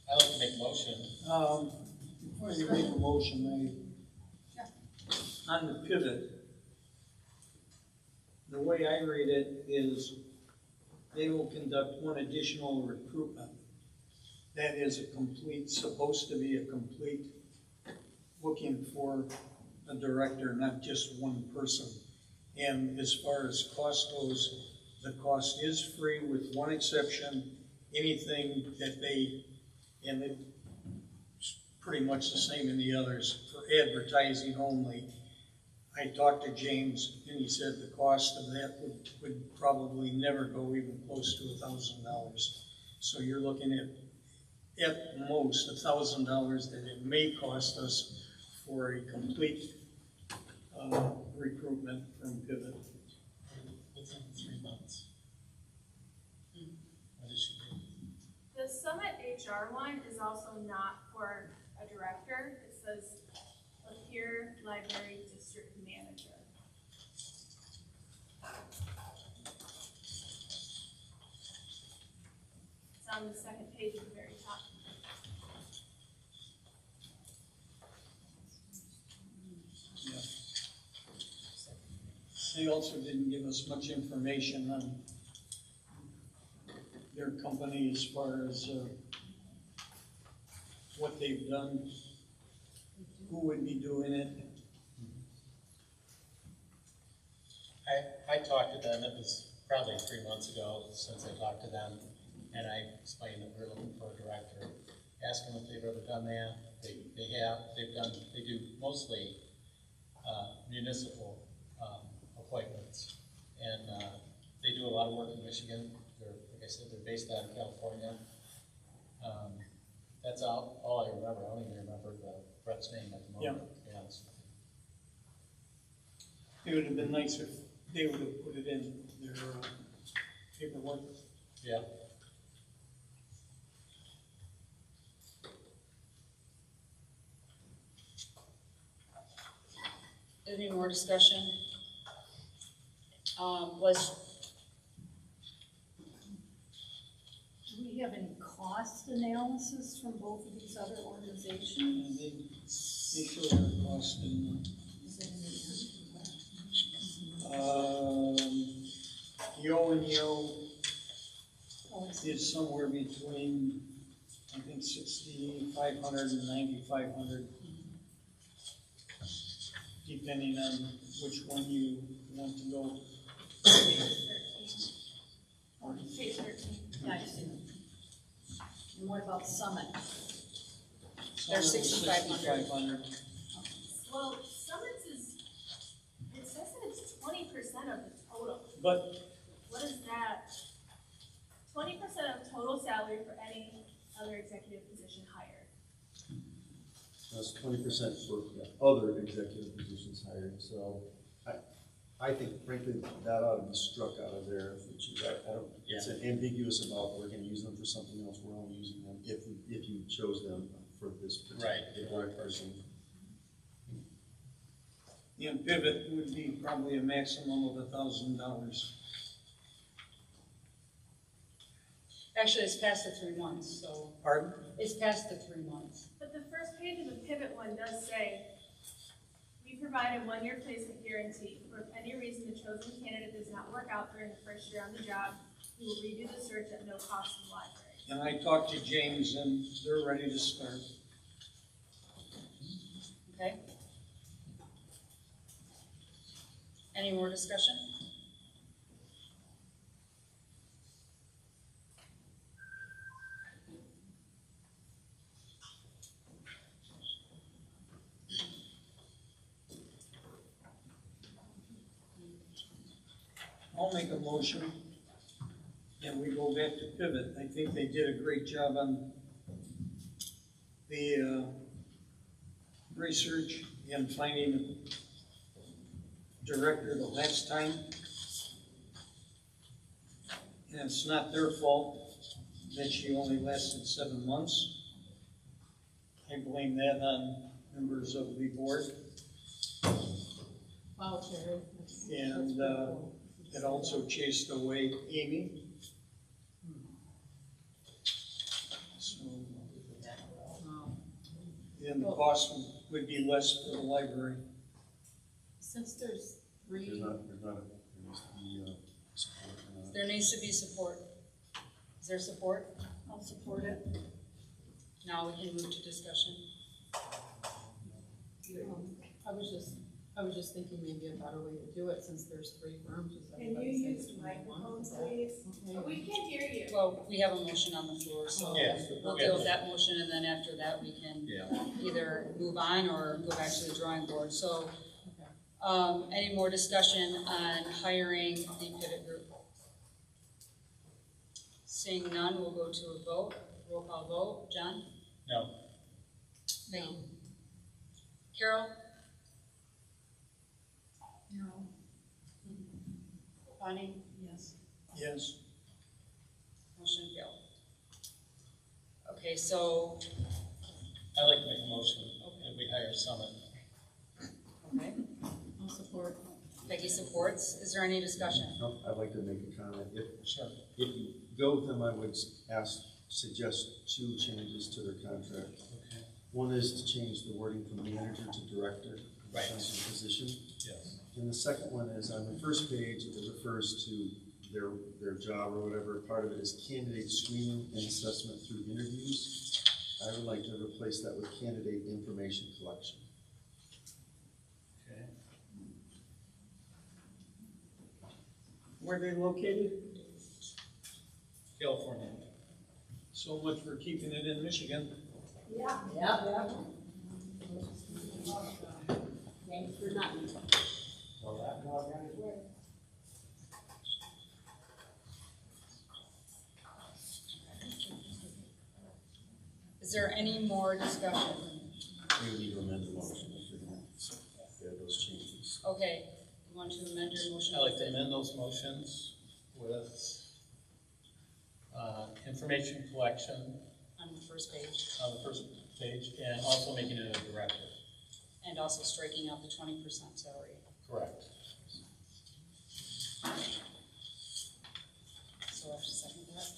I'd like to make a motion. Before you make a motion, on the Pivot, the way I read it is they will conduct 1 additional recruitment. That is supposed to be a complete looking for a director, not just 1 person. And as far as cost goes, the cost is free with 1 exception. Anything that and it's pretty much the same in the others, for advertising only. I talked to James and he said the cost of that would probably never go even close to $1,000. So you're looking at most $1,000 that it may cost us for a complete recruitment from Pivot. Within 3 months. star one is also not for a director. It says Lapeer Library District Manager. It's on the second page at the very top. Yeah. They also didn't give us much information on their company as far as what they've done, who would be doing it. I talked to them, it was probably 3 months ago since I talked to them, and I explained that we're looking for a director. Asked them if they've ever done that. They have, they do mostly municipal appointments. And they do a lot of work in Michigan. They're, like I said, they're based out of California. That's all I remember. I don't even remember the rep's name at the moment, to be honest with you. It would have been nice if they would have put it in their paperwork. Yeah. Any more discussion? Do we have any cost analysis from both of these other And organizations? they show their cost in Yo and Yo is somewhere between, I think, 6,500 and 9,500, depending on which one you want to go. Page 13. Yeah, I see them. And what about Summit? They're 6,500. Well, Summits is, it says that it's 20% of the total. But What is that? 20% of total salary for any other executive position hired. That's 20% for other executive positions hired, so I think frankly, that ought to be struck out of there, which is, I don't, it's ambiguous about we're gonna use them for something else, we're only using them if you chose them for this particular person. the pivot would be probably a maximum of $1,000. Actually, it's past the 3 months, so. Pardon? It's past the 3 months. But the first page of the pivot one does say, we provide a 1-year placement guarantee. For if any reason the chosen candidate does not work out during the first year on the job, we will redo the search at no cost to the library. And I talked to James and they're ready to start. Okay. Any more discussion? I'll make a motion and we go back to pivot. I think they did a great job on the research and finding a director the last time. And it's not their fault that she only lasted 7 months. I blame that on members of the board. Wow, Terry. And it also chased away Amy. So, and the cost would be less for the library. Since there's three. There needs to be support. Is there support? I'll support it. Now we can move to discussion. I was just thinking maybe a better way to do it since there's 3 firms. Can you use the microphone, please? We can't hear you. Well, we have a motion on the floor, so we'll deal with that motion, and then after that, we can either move on or go back to the drawing board. So, any more discussion on hiring the pivot group? Seeing none, we'll go to a vote. Roll call vote. John? No. No. Carol? No. Bonnie? Yes. Yes. Motion failed. Okay, so, I'd like to make a motion that we hire Summit. okay, I'll support. Peggy supports. Is there any discussion? No, I'd like to make a comment. Sure. If you go with them, I would suggest 2 changes to their contract. Okay. One is to change the wording from manager to director, Right. position. Yes. And the second one is on the first page, it refers to their job or whatever. Part of it is candidate screening and assessment through interviews. I would like to replace that with candidate information collection. Okay. Where are they located? California. So much for keeping it in Michigan. Yeah. Yeah. Thanks for nothing. Well, that dog got his way. Is there any more discussion? We need to amend the motion if you're going to have those changes. Okay, you want to amend your motion? I'd like to amend those motions with information collection On the first page, on the first page, and also making it a director. and also striking out the 20% salary. Correct. So I have to second that.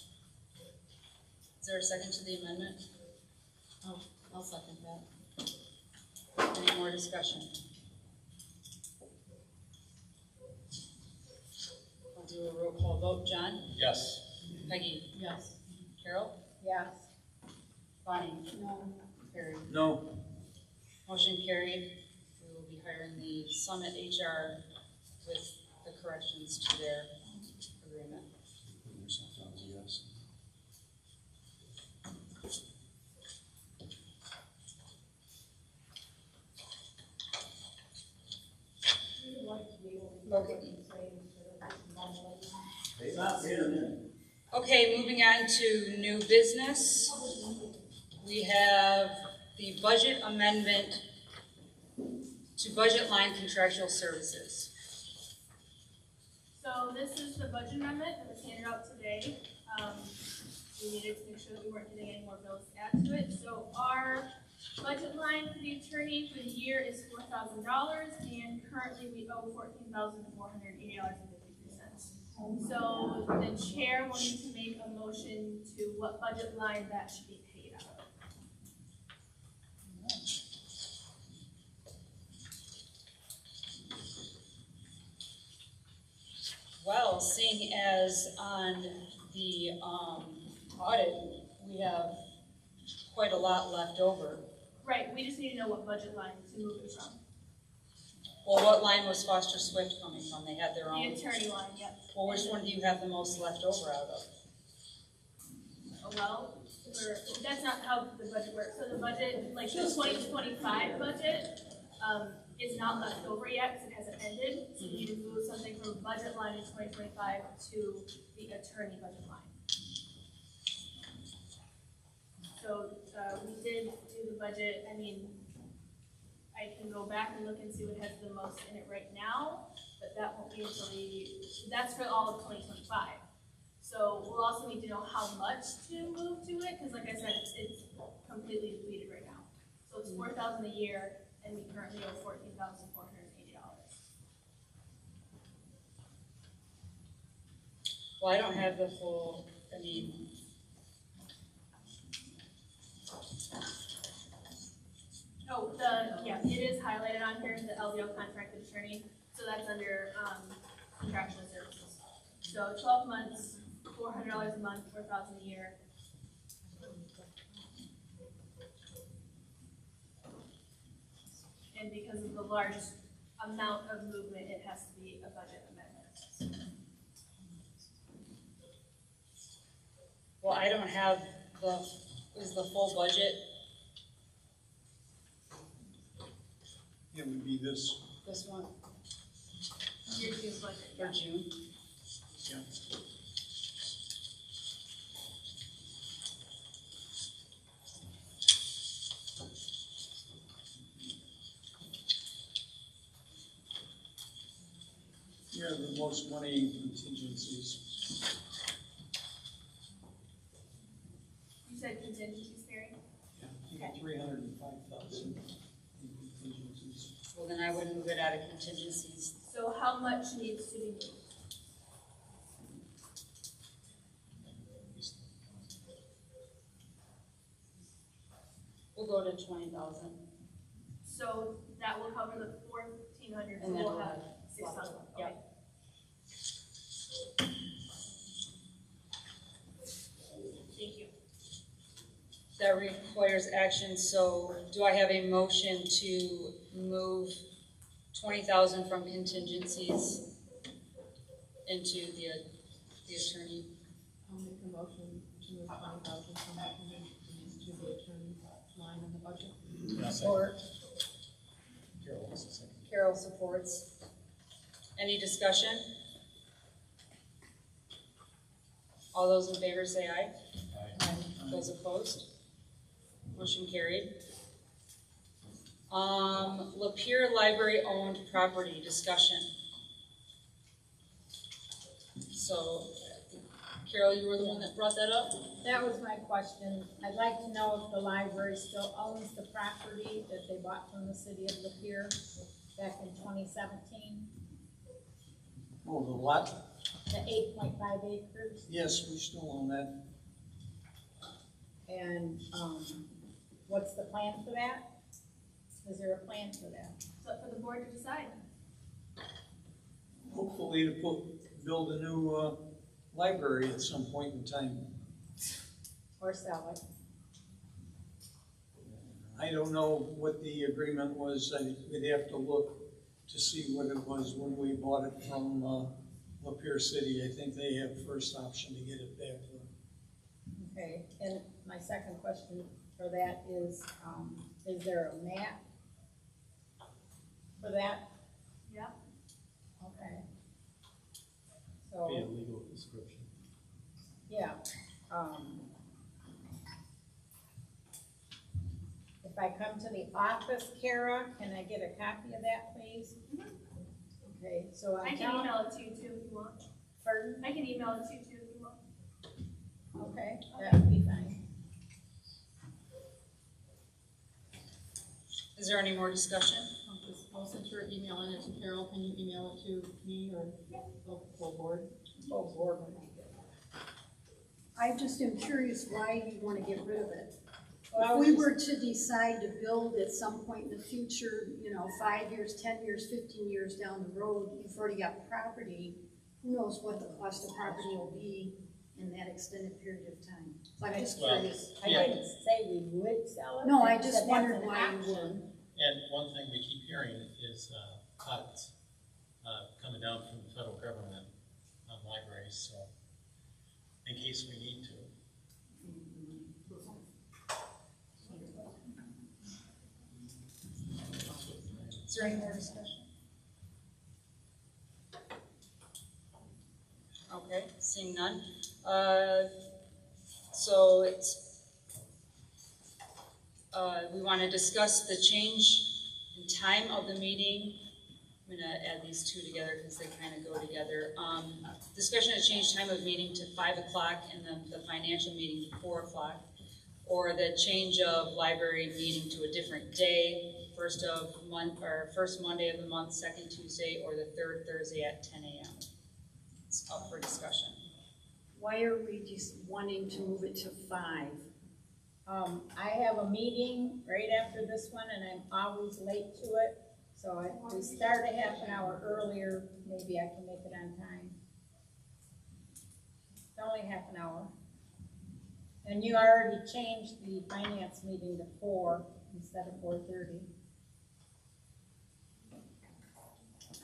Is there a second to the amendment? Oh, I'll second that. Any more discussion? I'll do a roll call vote. John? Yes. Peggy? Yes. Carol? Yes. Bonnie? No. Perry? No. Motion carried. We will be hiring the Summit HR with the corrections to their agreement. Putting yourself down as a yes. Okay, moving on to new business. We have the budget amendment to budget line contractual services. So this is the budget amendment that was handed out today. We needed to make sure that we weren't getting any more bills to add to it. So our budget line for the attorney for the year is $4,000, and currently we owe $14,480.53. So the chair will need to make a motion to what budget line that should be paid out of. Well, seeing as on the audit, we have quite a lot left over. Right, we just need to know what budget line to move it from. Well, what line was Foster Swift coming from? They had their own. The attorney line, yep. Well, which one do you have the most left over out of? Oh, well, that's not how the budget works. So the budget, like the 2025 budget, is not left over yet because it hasn't ended. So you need to move something from budget line in 2025 to the attorney budget line. So we did do the budget. I mean, I can go back and look and see what has the most in it right now, but that won't be until that's for all of 2025. So we'll also need to know how much to move to it, because like I said, it's completely depleted right now. So it's $4,000 a year, and we currently owe $14,480. Well, I don't have the full, I mean. Oh, yeah, it is highlighted on here, the LDL contracted attorney, so that's under contractual services. So 12 months, $400 a month, $4,000 a year. And because of the large amount of movement, it has to be a budget amendment. Well, I don't have is the full budget. It would be this. This one? Your June budget. For June? Yeah. Yeah, the most money in contingencies. You You said contingencies, Perry? You got 305,000 in contingencies. Well, then I would move it out of contingencies. So how much needs to be moved? We'll go to 20,000. So that will cover the 1,400, so And then we'll we'll have have 600. Yep. Okay. Thank you. That requires action, so do I have a motion to move 20,000 from contingencies into the attorney? I'll make a motion to move 20,000 from the contingencies to the attorney line in the budget. Support. Carol wants to second. Carol supports. Any discussion? All those in favor say aye. Aye. Those opposed? Motion carried. Lapeer Library owned property discussion. So, Carol, you were the one that brought that up? That was my question. I'd like to know if the library still owns the property that they bought from the city of Lapeer back in 2017, Oh, the what? the 8.5 acres. Yes, we still own that. And, what's the plan for that? Is there a plan for that? It's up for the board to decide. Hopefully to build a new, library at some point in time. Or sell it? I don't know what the agreement was. We'd have to look to see what it was when we bought it from, Lapeer City. I think they have first option to get it back. Okay, and my second question for that is there a map for that? Yeah. Okay. Be a So, legal description. yeah, if I come to the office, Kara, can I get a copy of that, please? Okay, so I I'm can telling, email it to you too if you want. pardon? I can email it to you too if you want. Okay, that would be fine. Is there any more discussion? Well, since you're emailing it to Carol, can you email it to me or the full board? Full board would be good. I just am curious why you want to get rid of it. Well, If we were to decide to build at some point in the future, 5 years, 10 years, 15 years down the road, you've already got property, who knows what the cost of property will be in that extended period of time. So I'm just Well, curious. I didn't say we would sell it. No, I said just that's wondered an why you option. would. And one thing we keep hearing is cuts coming down from the federal government on libraries, so in case we need to. Is there any more discussion? Okay, seeing none. So it's, we want to discuss the change in time of the meeting. I'm gonna add these two together because they kind of go together. Discussion to change time of meeting to 5 o'clock and then the financial meeting to 4 o'clock. Or the change of library meeting to a different day, first Monday of the month, second Tuesday, or the third Thursday at 10 a.m. It's up for discussion. Why are we just wanting to move it to 5? I have a meeting right after this one and I'm always late to it. So if we start a half an hour earlier, maybe I can make it on time. It's only half an hour. And you already changed the finance meeting to 4 instead of 4:30.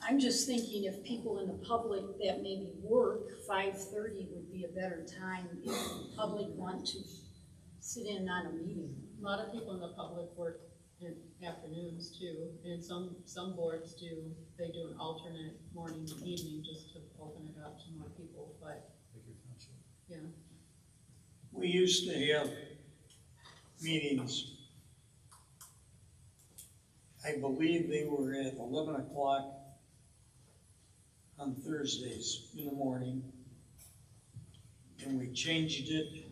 I'm just thinking if people in the public that maybe work, 5:30 would be a better time if the public want to sit in on a meeting. A lot of people in the public work in afternoons too, and some boards they do an alternate morning and evening just to open it up to more people, but yeah. We used to have meetings, I believe they were at 11 o'clock on Thursdays in the morning. And we changed it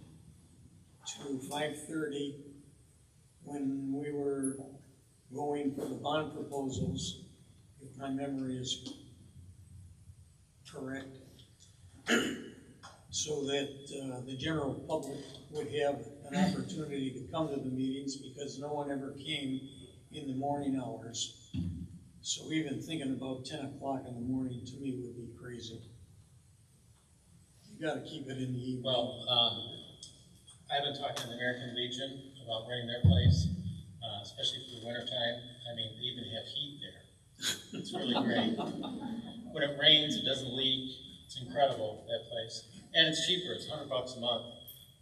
to 5:30 when we were going for the bond proposals, if my memory is correct, so that the general public would have an opportunity to come to the meetings, because no one ever came in the morning hours. So even thinking about 10 o'clock in the morning to me would be crazy. You gotta keep it in the evening. Well, I've been talking to the American Legion about renting their place, especially for the winter time. I mean, they even have heat there. It's really great. When it rains, it doesn't leak. It's incredible, that place. And it's cheaper, it's $100 a month.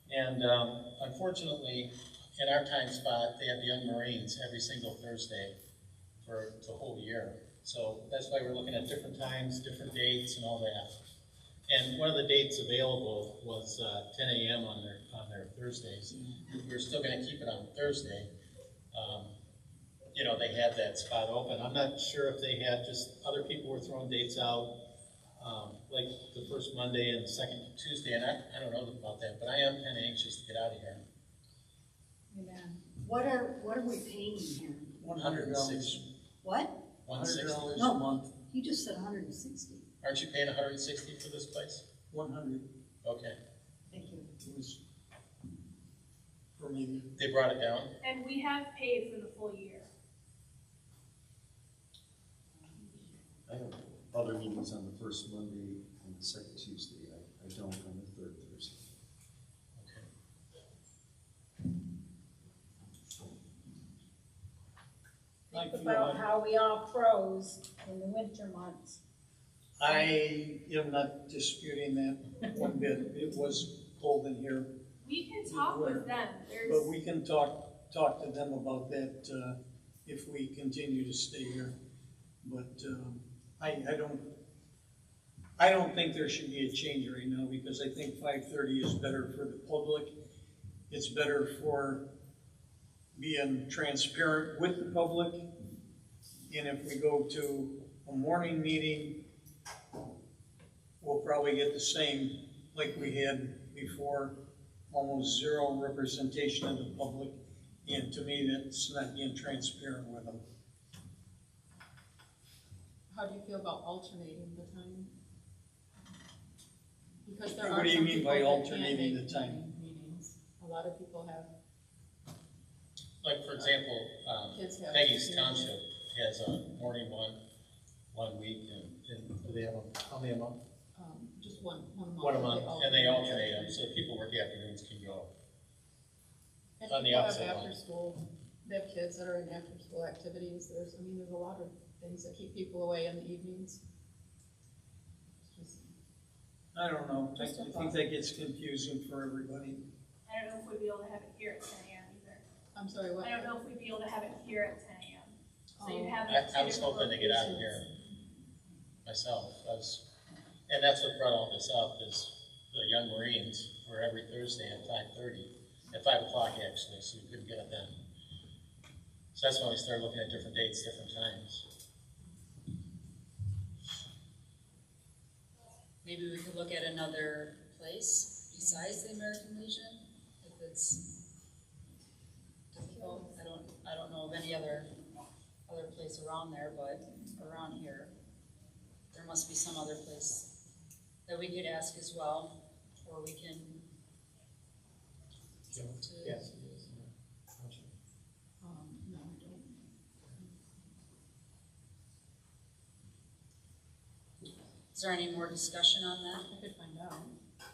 And unfortunately, in our time spot, they have the Young Marines every single Thursday for the whole year. So that's why we're looking at different times, different dates, and all that. And one of the dates available was 10 a.m. on their Thursdays. We're still going to keep it on Thursday. You know, they had that spot open. I'm not sure if they had just other people were throwing dates out, like the first Monday and the second Tuesday, and I don't know about that, but I am kind of anxious to get out of here. What are we paying here? $100. What? $100 No, a month. He just said 160. Aren't you paying 160 for this place? 100. Okay. Thank you. It was for me. They brought it down? And we have paid for the full year. I have other meetings on the first Monday and the second Tuesday. I don't on the third Thursday. Think about how we all froze in the winter months. I am not disputing that one bit. It was cold in here. We can talk with them. But we can talk to them about that if we continue to stay here. But I don't think there should be a change right now, because I think 5:30 is better for the public. It's better for being transparent with the public. And if we go to a morning meeting, we'll probably get the same like we had before, almost zero representation of the public. And to me, that's not being transparent with them. How do you feel about alternating the time? Because there are What do you some mean people by that alternating can't the make time? meetings. A lot of people have. Like, for example, Kids have Peggy's to- Township has a morning one week, and do they have how many a month? Just one month. One a month, and they alternate them, so people work afternoons can go. And On the people have opposite after one. school, they have kids that are in after school activities. There's a lot of things that keep people away in the evenings. I don't know. I Just a think thought. that gets confusing for everybody. I don't know if we'd be able to have it here at 10 a.m. either. I'm sorry, what? I don't know if we'd be able to have it here at 10 a.m. So you have it I at two was different hoping to get out of locations. here myself. And that's what brought all this up, is the Young Marines were every Thursday at 5:30, at 5 o'clock actually, so we couldn't get it then. So that's when we started looking at different dates, different times. Maybe we could look at another place besides the American Legion, if it's difficult. I don't know of any other place around there, but around here, there must be some other place that we could ask as well, or we can. Yes, it is. No, I don't. Is there any more discussion on that? I could find out.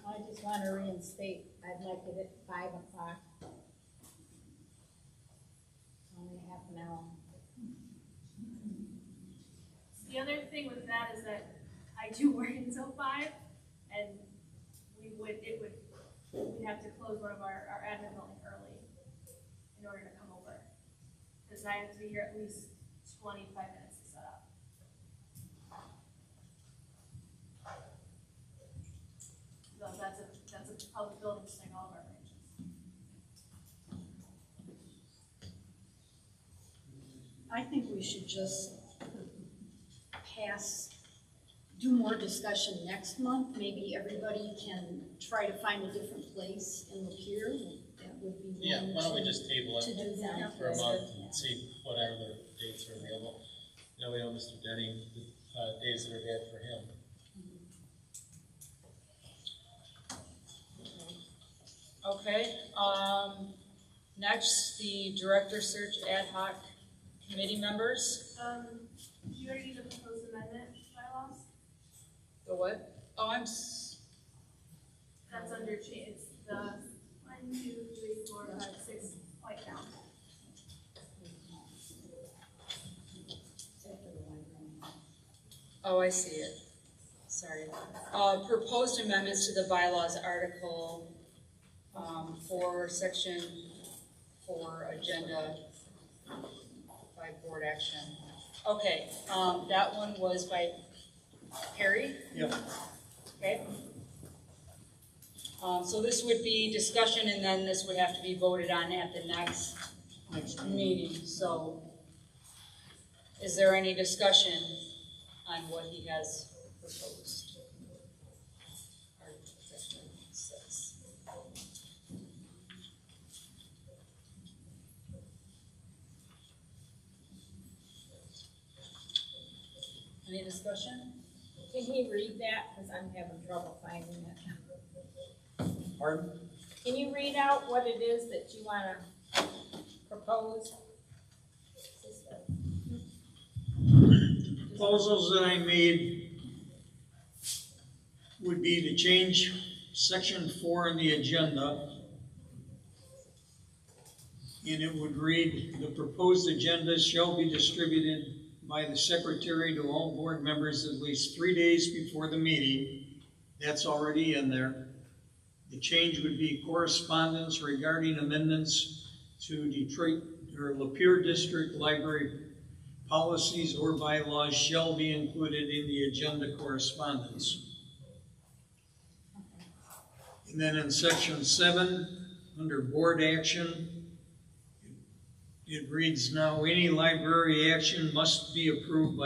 I just want to reinstate, I'd like it at 5 o'clock. Only half an hour. The other thing with that is that I do work until 5, and we'd have to close one of our admin building early in order to come over. Because I have to be here at least 25 minutes to set up. So that's a public building, just like all of our branches. I think we should just do more discussion next month. Maybe everybody can try to find a different place in Lapeer that would be Yeah, one why don't we to- just table to it do that. for a month and see whatever the dates are available. Then we know Mr. Denney, the days that are bad for him. Okay, next, the director search ad hoc committee members. Do you already need the proposed amendment bylaws? The what? Oh, That's under change, it's the 1, 2, 3, 4, 5, 6 point count. Oh, I see it. Sorry. Proposed amendments to the bylaws article, for section 4, agenda 5, board action. Okay, that one was by Perry? Yep. Okay. So this would be discussion, and then this would have to be voted on at the next meeting. So is there any discussion on what he has proposed? Section 6. Any discussion? Can he read that, because I'm having trouble finding it. Pardon? Can you read out what it is that you want to propose? Proposals that I made would be to change section 4 in the agenda. And it would read, the proposed agenda shall be distributed by the secretary to all board members at least 3 days before the meeting. That's already in there. The change would be correspondence regarding amendments to Detroit or Lapeer District Library policies or bylaws shall be included in the agenda correspondence. And then in section 7, under board action, it reads now, any library action must be approved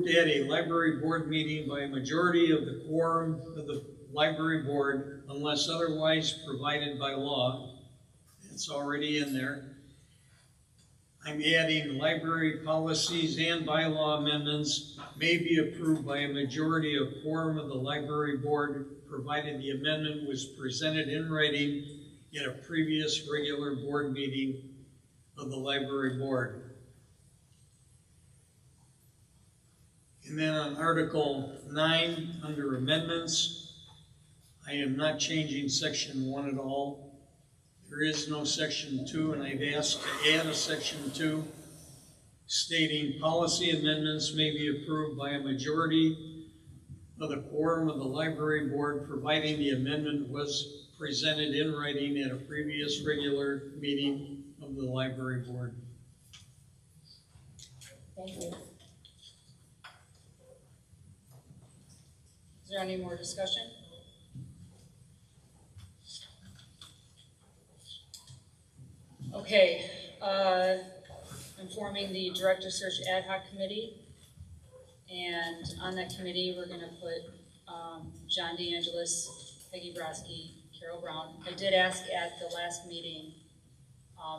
at a library board meeting by a majority of the quorum of the library board unless otherwise provided by law. It's already in there. I'm adding library policies and bylaw amendments may be approved by a majority of quorum of the library board provided the amendment was presented in writing at a previous regular board meeting of the library board. And then on Article 9, under amendments, I am not changing section 1 at all. There is no section 2, and I've asked to add a section 2 stating policy amendments may be approved by a majority of the quorum of the library board, providing the amendment was presented in writing at a previous regular meeting of the library board. Thank you. Is there any more discussion? Okay, I'm forming the Director Search Ad Hoc Committee. And on that committee, we're gonna put John DeAngelis, Peggy Brotzke, Carol Brown. I did ask at the last meeting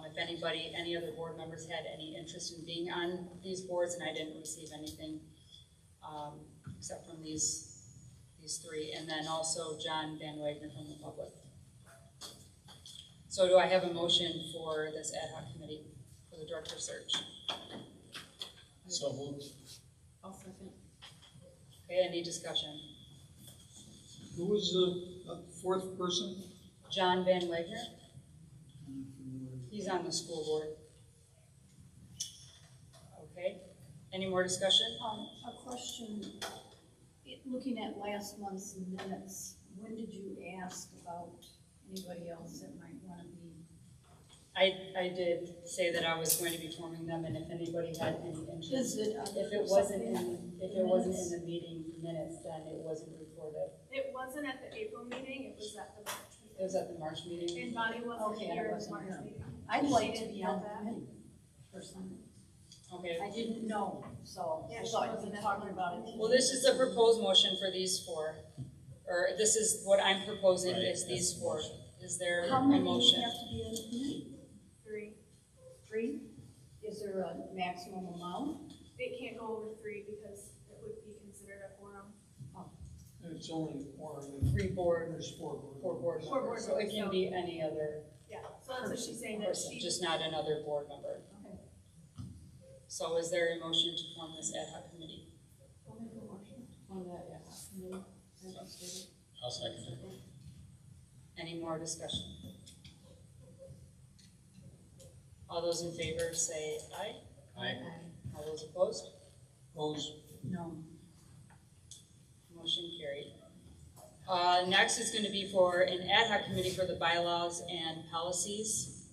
if any other board members had any interest in being on these boards, and I didn't receive anything except from these three, and then also John Van Wagner from the public. So do I have a motion for this ad hoc committee for the director search? So moved. I'll second. Okay, any discussion? Who was the fourth person? John Van Wagner? He's on the school board. Okay, any more discussion? A question, looking at last month's minutes, when did you ask about anybody else that might want to be? I did say that I was going to be forming them, and if anybody had any interest. If it wasn't in the meeting minutes, then it wasn't recorded. It wasn't at the April meeting, it was at the March meeting. It was at the March meeting? And Bonnie wasn't Okay, here I at the wasn't March here. meeting. I'd She like to didn't be know on the that. committee personally. Okay. I didn't know, so Yeah, I she thought wasn't we at talked the about it. Well, this is a proposed motion for these four. or this is what I'm proposing Right, is these that's a four. motion. Is there How a many motion? have to be in the committee? 3. 3? Is there a maximum amount? It can't go over 3 because it would be considered a quorum. And it's only four, Three board, there's four board. four board Four board members, so it members, can so- be any other Yeah, so that's what she's saying, that person, she, just not another board member. Okay. So is there a motion to form this ad hoc committee? I'll make a motion. On that ad hoc committee? I'll second it. Any more discussion? All those in favor say aye. Aye. All those opposed? Opposed? No. Motion carried. Next is gonna be for an ad hoc committee for the bylaws and policies.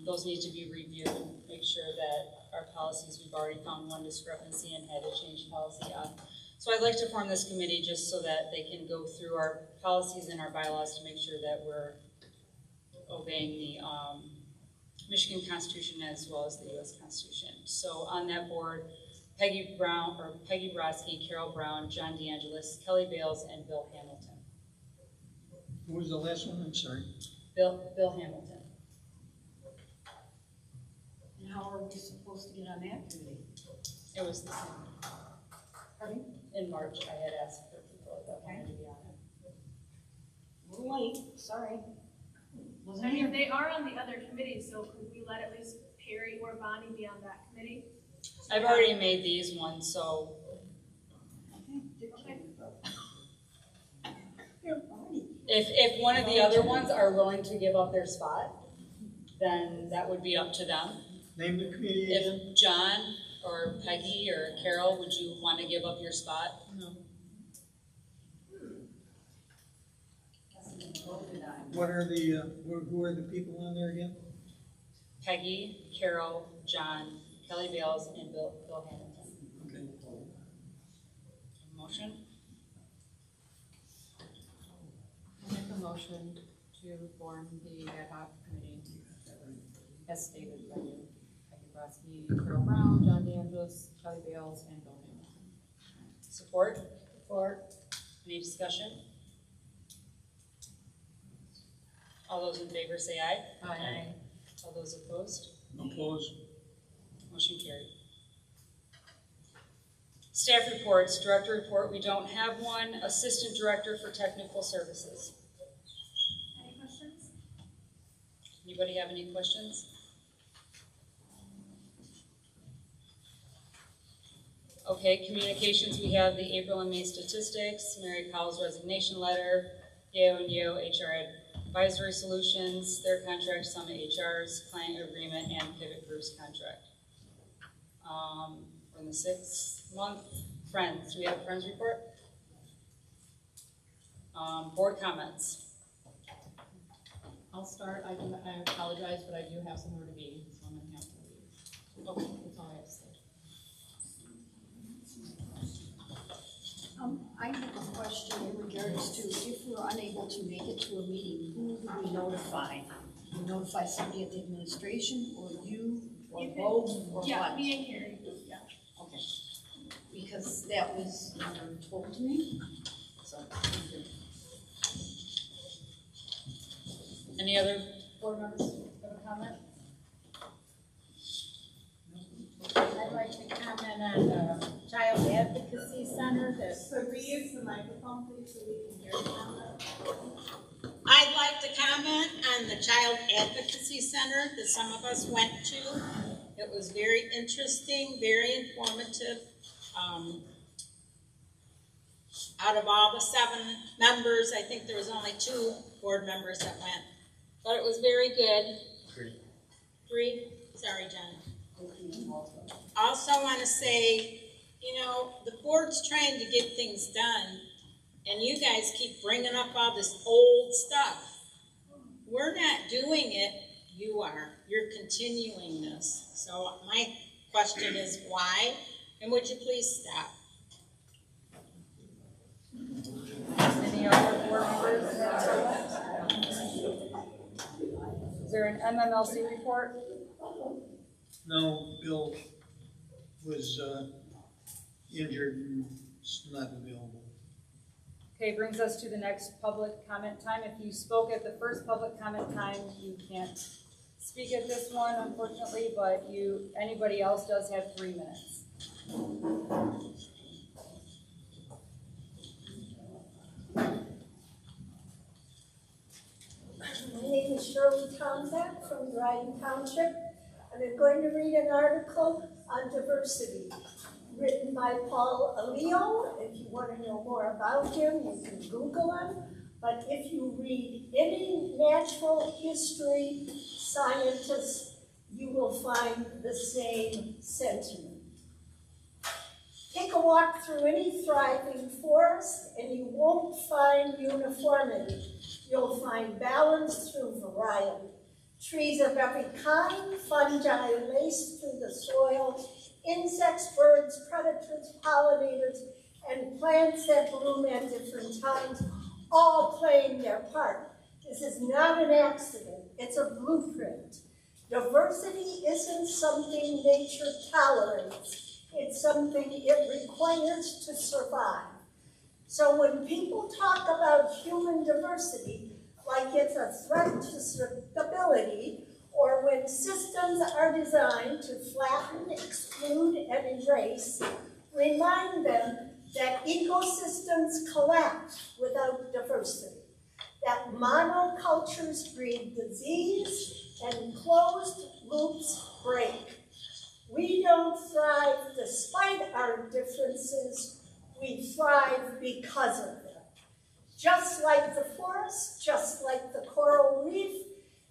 Those need to be reviewed, make sure that our policies, we've already found one discrepancy and had to change policy on. So I'd like to form this committee just so that they can go through our policies and our bylaws to make sure that we're obeying the, Michigan Constitution as well as the US Constitution. So on that board, Peggy Brotzke, Carol Brown, John DeAngelis, Kelly Bales, and Bill Hamilton. Who was the last one? I'm sorry. Bill Hamilton. And how are we supposed to get on that committee? It was the same. Pardon? In March, I had asked for people that wanted to be on it. A little late, sorry. Wasn't I mean, here. they are on the other committees, so could we let at least Perry or Bonnie be on that committee? I've already made these ones, so Okay. if one of the other ones are willing to give up their spot, then that would be up to them. Name the committee again. If John or Peggy or Carol, would you want to give up your spot? No. What are the, who are the people on there again? Peggy, Carol, John, Kelly Bales, and Bill Hamilton. Okay. Motion? I'll make a motion to form the ad hoc committee as stated by you. Peggy Brotzke, Carol Brown, John DeAngelis, Kelly Bales, and Bill Hamilton. Support? Support. Any discussion? All those in favor say aye. Aye. All those opposed? Opposed? Motion carried. Staff reports, director report, we don't have one. Assistant director for technical services. Any questions? Anybody have any questions? Okay, communications, we have the April and May statistics, Mary Powell's resignation letter, Yale and Yale HR Advisory Solutions, their contract, Summit HR's client agreement, and Pivot Group's contract. For the 6th month, Friends, do we have a Friends report? Board comments. I'll start. I apologize, but I do have somewhere to be, so I'm gonna have to leave. Okay, that's all I have to say. I have a question in regards to if we're unable to make it to a meeting, who do we notify? Do we notify somebody at the administration, or you, or You can- both, or what? Yeah, me and Carrie, yeah. Okay. Because that was never told to me, so. thank you. Any other board members have a comment? I'd like to comment on the Child Advocacy Center that. So use the microphone, please, so we can hear you. I'd like to comment on the Child Advocacy Center that some of us went to. It was very interesting, very informative. Out of all the 7 members, I think there was only 2 board members that went. But it was very good. 3? Sorry, John. Also want to say, you know, the board's trying to get things done, and you guys keep bringing up all this old stuff. We're not doing it, you are. You're continuing this. So my question is why, and would you please stop? Any other board members? Is there an MMLC report? No, Bill was injured and is not available. Okay, brings us to the next public comment time. If you spoke at the first public comment time, you can't speak at this one, unfortunately, but anybody else does have 3 minutes. My name is Shirley Tomzak from Dryden Township, and I'm going to read an article on diversity written by Paul Aleo. If you want to know more about him, you can Google him. But if you read any natural history scientist, you will find the same sentiment. Take a walk through any thriving forest and you won't find uniformity. You'll find balance through variety. Trees of every kind, fungi laced through the soil, insects, birds, predators, pollinators, and plants that bloom at different times, all playing their part. This is not an accident, it's a blueprint. Diversity isn't something nature tolerates, it's something it requires to survive. So when people talk about human diversity, like it's a threat to stability, or when systems are designed to flatten, exclude, and erase, remind them that ecosystems collapse without diversity, that monocultures breed disease, and closed loops break. We don't thrive despite our differences, we thrive because of them. Just like the forest, just like the coral reef,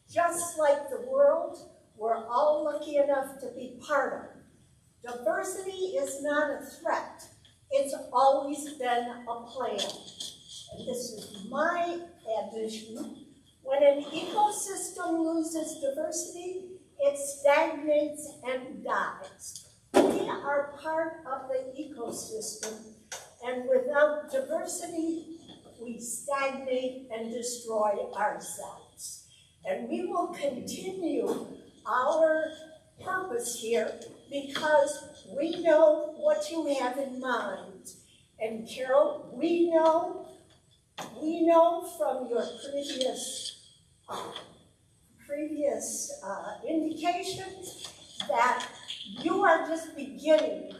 just like the world, we're all lucky enough to be part of. Diversity is not a threat. It's always been a plan. And this is my addition. When an ecosystem loses diversity, it stagnates and dies. We are part of the ecosystem, and without diversity, we stagnate and destroy ourselves. And we will continue our purpose here because we know what you have in mind. And Carol, we know from your previous indications that you are just beginning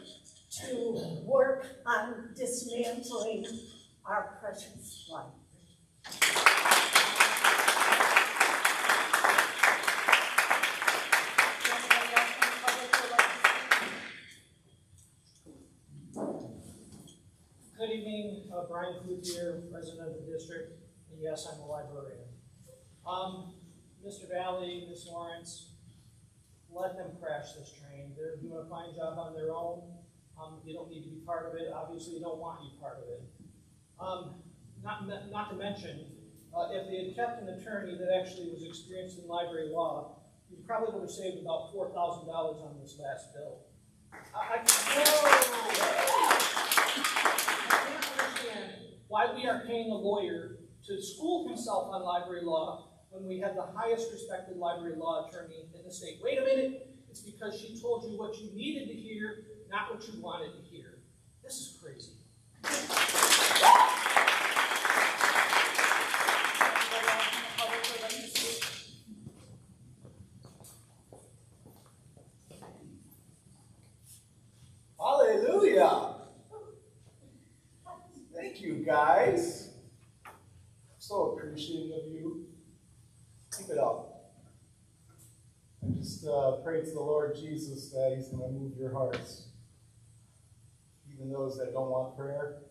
to work on dismantling our precious life. Good evening, Brian Cloutier, president of the district, and yes, I'm a librarian. Mr. Valle, Ms. Lawrence, let them crash this train. They're doing a fine job on their own. You don't need to be part of it. Obviously, you don't want you part of it. Not to mention, if they had kept an attorney that actually was experienced in library law, you probably would have saved about $4,000 on this last bill. I can't understand why we are paying a lawyer to school himself on library law when we have the highest respected library law attorney in the state. Wait a minute, it's because she told you what you needed to hear, not what you wanted to hear. This is crazy. Hallelujah! Thank you, guys. I'm so appreciative of you. Keep it up. I just pray to the Lord Jesus that He's going to move your hearts. Even those that don't want prayer,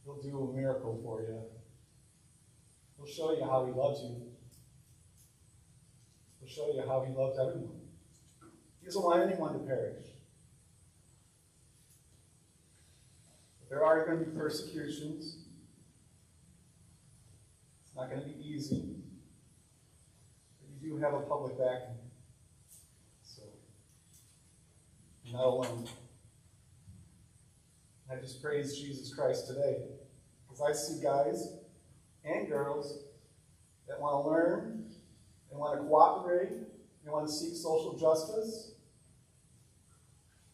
He'll do a miracle for you. He'll show you how He loves you. He'll show you how He loves everyone. He doesn't want anyone to perish. There are going to be persecutions. It's not going to be easy. But you do have a public backing. So, you're not alone. I just praise Jesus Christ today. Because I see guys and girls that want to learn, they want to cooperate, they want to seek social justice.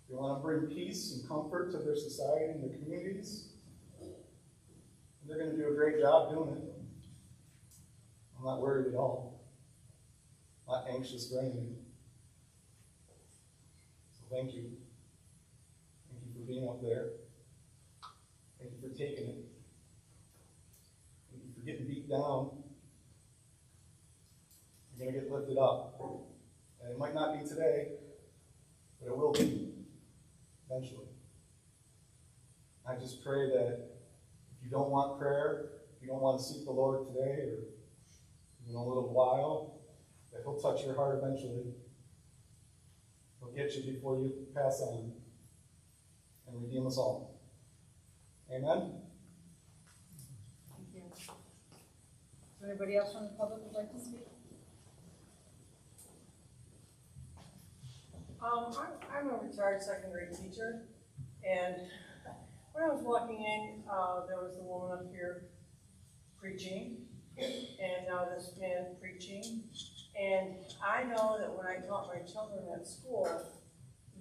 They want to bring peace and comfort to their society and their communities. great job doing it. I'm not worried at all. Not anxious for anything. So thank you. Thank you for being up there. Thank you for taking it. Thank you for getting beat down. You're going to get lifted up. And it might not be today, but it will be eventually. I just pray that if you don't want prayer, if you don't want to seek the Lord today or in a little while, that He'll touch your heart eventually. He'll get you before you pass on and redeem us all. Amen? Thank you. Is there anybody else from the public who would like to speak? I'm a retired second grade teacher, and when I was walking in, there was the woman up here preaching, and now this man preaching, and I know that when I taught my children at school,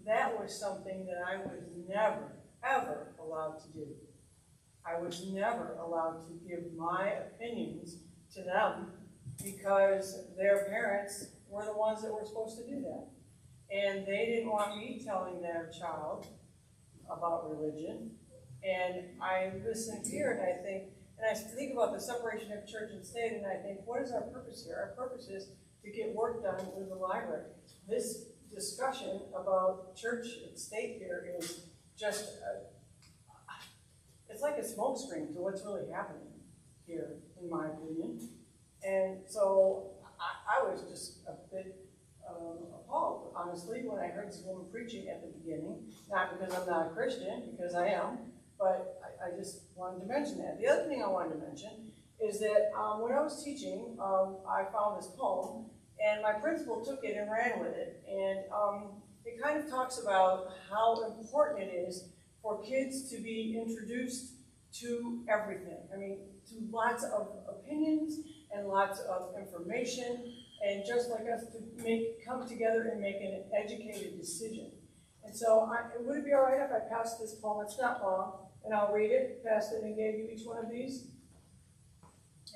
that was something that I was never, ever allowed to do. I was never allowed to give my opinions to them because their parents were the ones that were supposed to do that. And they didn't want me telling their child about religion. And I listen here and I think about the separation of church and state, and I think, what is our purpose here? Our purpose is to get work done with the library. This discussion about church and state here is just, it's like a smokescreen to what's really happening here, in my opinion. And so I was just a bit appalled, honestly, when I heard this woman preaching at the beginning. Not because I'm not a Christian, because I am, but I just wanted to mention that. The other thing I wanted to mention is that when I was teaching, I found this poem, and my principal took it and ran with it. And it kind of talks about how important it is for kids to be introduced to everything. I mean, to lots of opinions and lots of information, and just like us to come together and make an educated decision. And so would it be all right if I passed this poem? It's not long, and I'll read it, pass it, and gave you each one of these?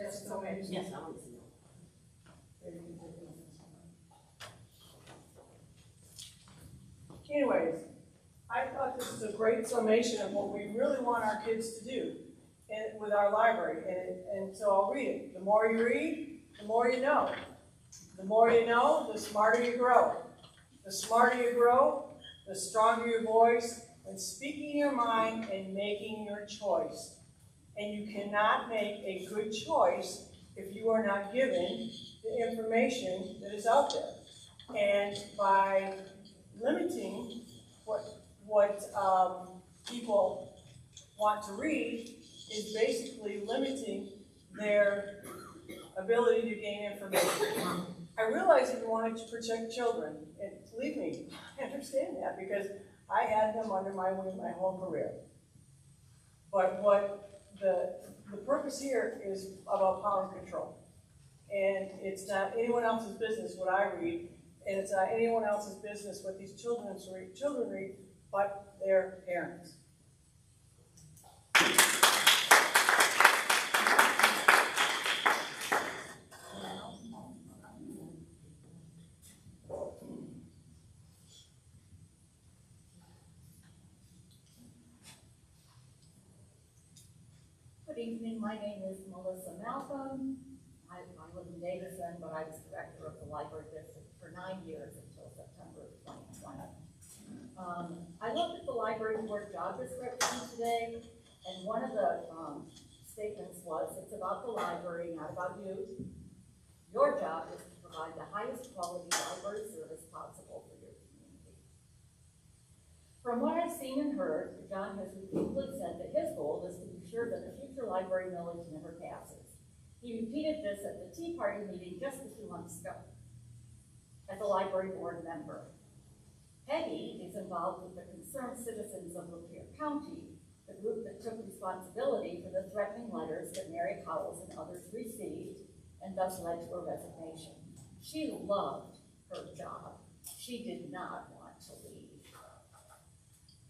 Yes, it's okay. Yes, I want to see it. Anyways, I thought this is a great summation of what we really want our kids to do with our library. And so I'll read it. The more you read, the more you know. The more you know, the smarter you grow. The smarter you grow, the stronger your voice when speaking your mind and making your choice. And you cannot make a good choice if you are not given the information that is out there. And by limiting what people want to read is basically limiting their ability to gain information. I realize that you want to protect children, and believe me, I understand that because I had them under my wing my whole career. But what the purpose here is about power and control. And it's not anyone else's business what I read, and it's not anyone else's business what these children read, but their parents. Good evening, my name is Melissa Malcolm. I live in Davison, but I was director of the library district for 9 years until September of 2020. I looked at the library board job description today, and one of the statements was, it's about the library, not about you. Your job is to provide the highest quality library service possible for your community. From what I've seen and heard, John has repeatedly said that his goal is to be sure that the future library millage never passes. He repeated this at the Tea Party meeting just a few months ago as a library board member. Peggy is involved with the Concerned Citizens of Lapeer County, the group that took responsibility for the threatening letters that Mary Cowles and others received and thus led to her resignation. She loved her job. She did not want to leave.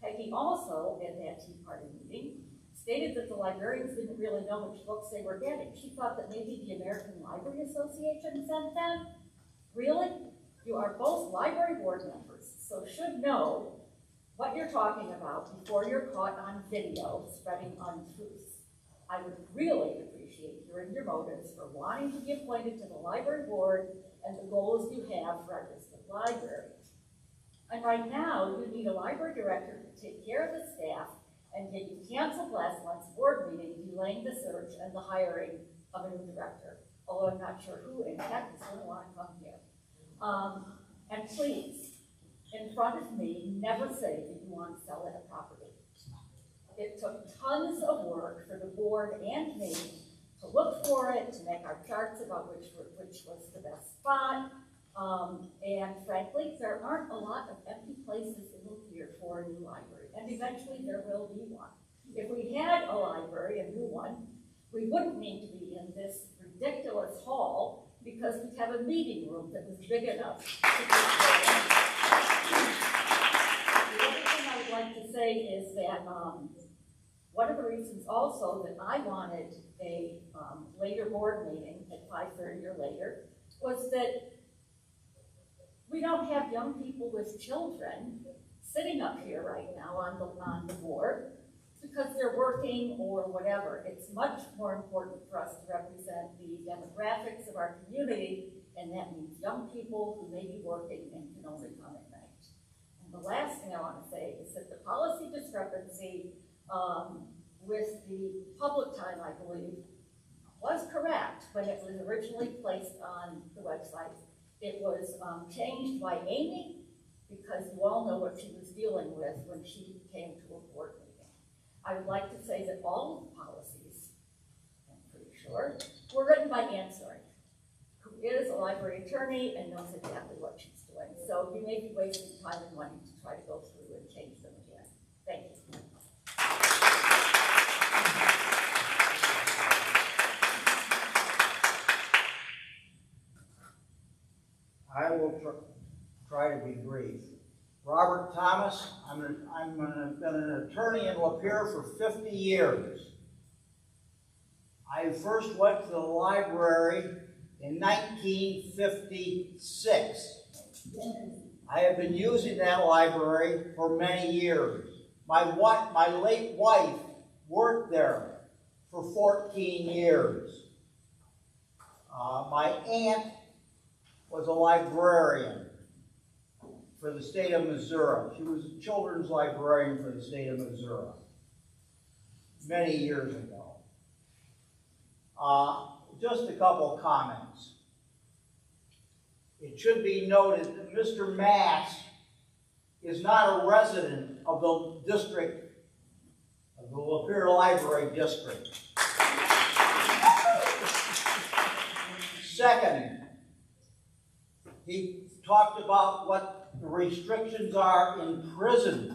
Peggy also, at that Tea Party meeting, stated that the librarians didn't really know which books they were getting. She thought that maybe the American Library Association sent them. Really? You are both library board members, so should know what you're talking about before you're caught on video spreading untruths. I would really appreciate hearing your motives for wanting to be appointed to the library board and the goals you have for our district library. And right now, you need a library director to take care of the staff, and yet you canceled last month's board meeting, delaying the search and the hiring of a new director, although I'm not sure who in heck is going to want to come here. And please, in front of me, never say that you want to sell that property. It took tons of work for the board and me to look for it, to make our charts about which was the best spot. And frankly, there aren't a lot of empty places in Lapeer for a new library, and eventually there will be one. If we had a library, a new one, we wouldn't need to be in this ridiculous hall because we'd have a meeting room that was big enough to take care of. The other thing I would like to say is that one of the reasons also that I wanted a later board meeting at 5:30 or later was that we don't have young people with children sitting up here right now on the board because they're working or whatever. It's much more important for us to represent the demographics of our community, and that means young people who may be working and can only come at night. And the last thing I want to say is that the policy discrepancy with the public time, I believe, was correct when it was originally placed on the website. It was changed by Amy because you all know what she was dealing with when she came to a board meeting. I would like to say that all of the policies, I'm pretty sure, were written by Ann Soren, who is a library attorney and knows exactly what she's doing. So you may be wasting time and money to try to go through and change them again. Thank you. I will try to be brief. Robert Thomas, I've been an attorney in Lapeer for 50 years. I first went to the library in 1956. I have been using that library for many years. My late wife worked there for 14 years. My aunt was a librarian for the state of Missouri. She was a children's librarian for the state of Missouri many years ago. Just a couple comments. It should be noted that Mr. Mass is not a resident of the district, of the Lapeer Library District. Second, he talked about what the restrictions are in prisons.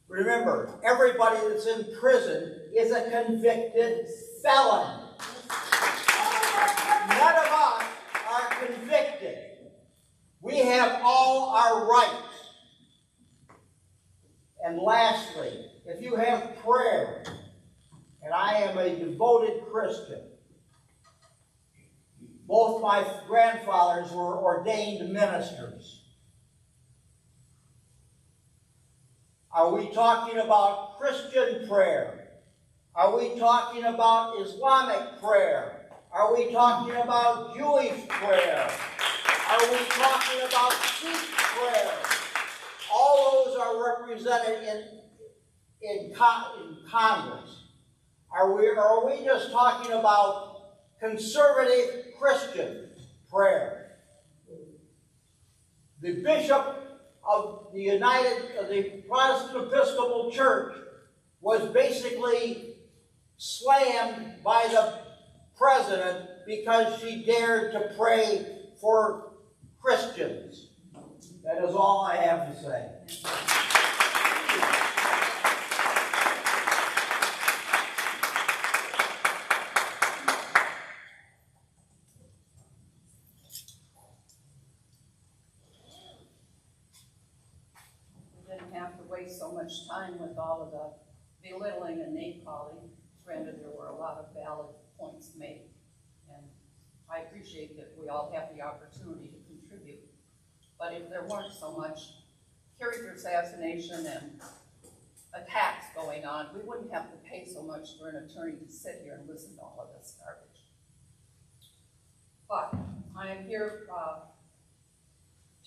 Remember, everybody that's in prison is a convicted felon. None of us are convicted. We have all our rights. And lastly, if you have prayer, and I am a devoted Christian, both my grandfathers were ordained ministers. Are we talking about Christian prayer? Are we talking about Islamic prayer? Are we talking about Jewish prayer? Are we talking about Sikh prayer? All those are represented in Congress. Are we just talking about conservative Christian prayer? The bishop of the Protestant Episcopal Church was basically slammed by the president because she dared to pray for Christians. That is all I have to say. So much time with all of the belittling and name calling. Granted, there were a lot of valid points made, and I appreciate that we all have the opportunity to contribute. But if there weren't so much character assassination and attacks going on, we wouldn't have to pay so much for an attorney to sit here and listen to all of this garbage. But I am here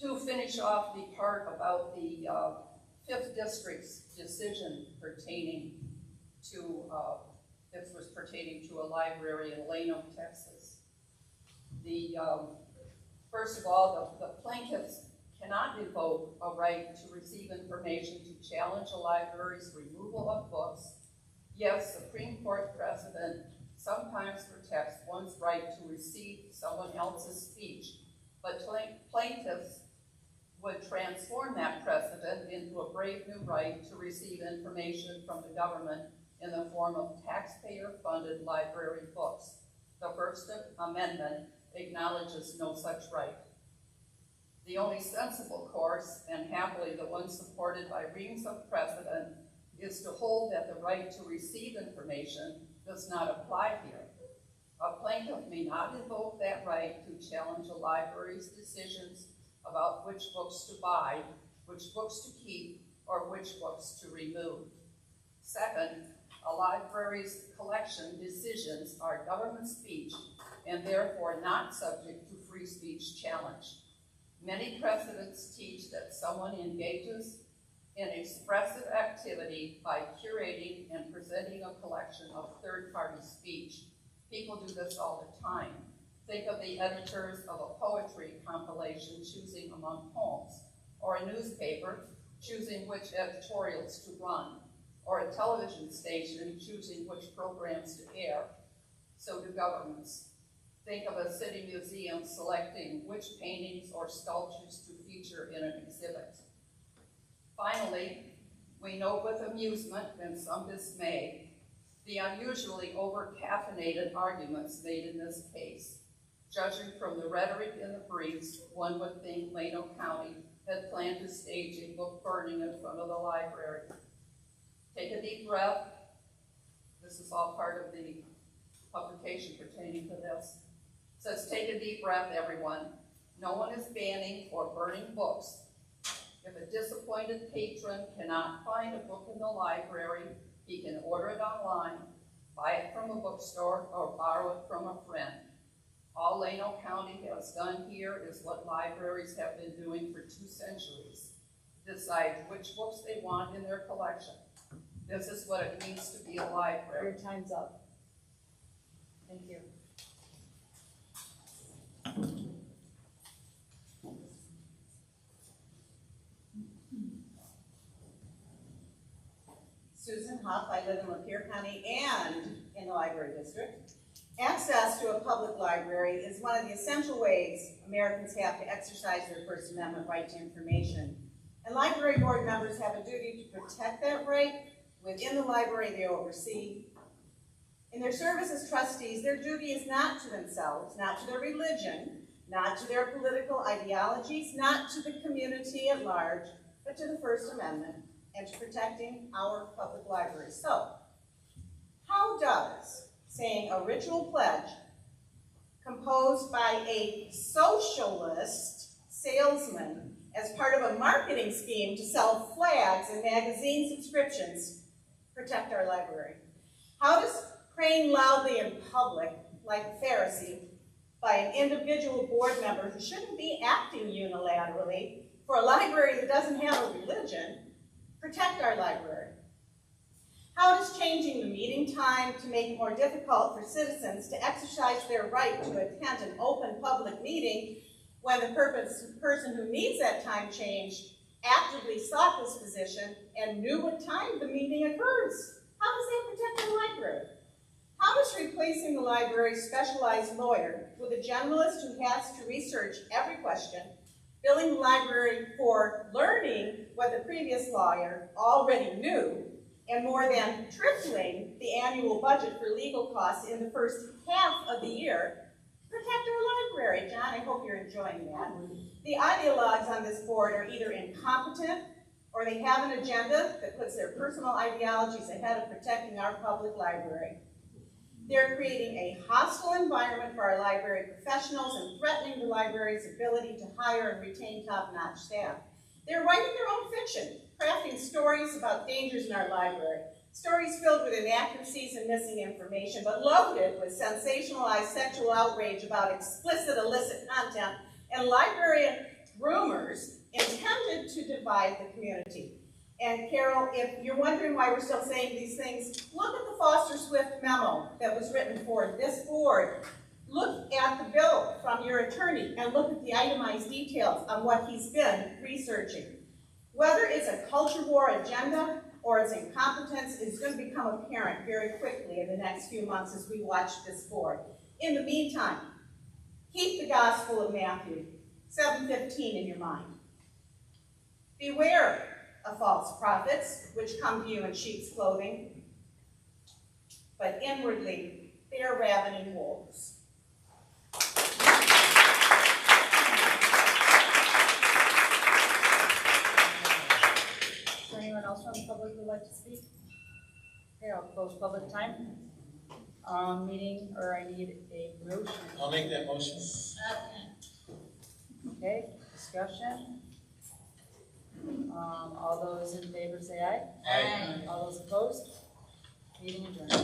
to finish off the part about the 5th District's decision pertaining to, this was pertaining to a library in Lano, Texas. First of all, the plaintiffs cannot invoke a right to receive information to challenge a library's removal of books. Yes, Supreme Court precedent sometimes protects one's right to receive someone else's speech, but plaintiffs would transform that precedent into a brave new right to receive information from the government in the form of taxpayer-funded library books. The First Amendment acknowledges no such right. The only sensible course, and happily the one supported by reams of precedent, is to hold that the right to receive information does not apply here. A plaintiff may not invoke that right to challenge a library's decisions about which books to buy, which books to keep, or which books to remove. Second, a library's collection decisions are government speech and therefore not subject to free speech challenge. Many precedents teach that someone engages in expressive activity by curating and presenting a collection of third-party speech. People do this all the time. Think of the editors of a poetry compilation choosing among poems, or a newspaper choosing which editorials to run, or a television station choosing which programs to air. So do governments. Think of a city museum selecting which paintings or sculptures to feature in an exhibit. Finally, we note with amusement and some dismay the unusually over-caffeinated arguments made in this case. Judging from the rhetoric in the briefs, one would think Lano County had planned to stage a book burning in front of the library. Take a deep breath. This is all part of the publication pertaining to this. It says, take a deep breath, everyone. No one is banning or burning books. If a disappointed patron cannot find a book in the library, he can order it online, buy it from a bookstore, or borrow it from a friend. All Lano County has done here is what libraries have been doing for 2 centuries. Decide which books they want in their collection. This is what it means to be a library. Your time's up. Thank you. Susan Huff, I live in Lapeer County and in the library district. Access to a public library is one of the essential ways Americans have to exercise their First Amendment right to information. And library board members have a duty to protect that right within the library they oversee. In their service as trustees, their duty is not to themselves, not to their religion, not to their political ideologies, not to the community at large, but to the First Amendment and to protecting our public libraries. So, how does saying a ritual pledge composed by a socialist salesman as part of a marketing scheme to sell flags and magazine subscriptions protect our library? How does praying loudly in public, like a Pharisee, by an individual board member who shouldn't be acting unilaterally for a library that doesn't have a religion, protect our library? How does changing the meeting time to make it more difficult for citizens to exercise their right to attend an open public meeting when the person who needs that time changed actively sought this position and knew what time the meeting occurs? How does that protect our library? How does replacing the library's specialized lawyer with a generalist who has to research every question, billing the library for learning what the previous lawyer already knew, and more than tripling the annual budget for legal costs in the first half of the year, protect our library? John, I hope you're enjoying that. The ideologues on this board are either incompetent or they have an agenda that puts their personal ideologies ahead of protecting our public library. They're creating a hostile environment for our library professionals and threatening the library's ability to hire and retain top-notch staff. They're writing their own fiction, crafting stories about dangers in our library. Stories filled with inaccuracies and missing information, but loaded with sensationalized sexual outrage about explicit illicit content and librarian rumors intended to divide the community. And Carol, if you're wondering why we're still saying these things, look at the Foster Swift memo that was written for this board. Look at the bill from your attorney and look at the itemized details on what he's been researching. Whether it's a culture war agenda or its incompetence is going to become apparent very quickly in the next few months as we watch this board. In the meantime, keep the Gospel of Matthew 7:15 in your mind. Beware of false prophets, which come to you in sheep's clothing, but inwardly they are ravening wolves. Is there anyone else from the public who would like to speak? Okay, I'll close public time. Meeting, or I need a motion. I'll make that motion. Okay, discussion. All those in favor say aye. Aye. All those opposed? Meeting adjourned.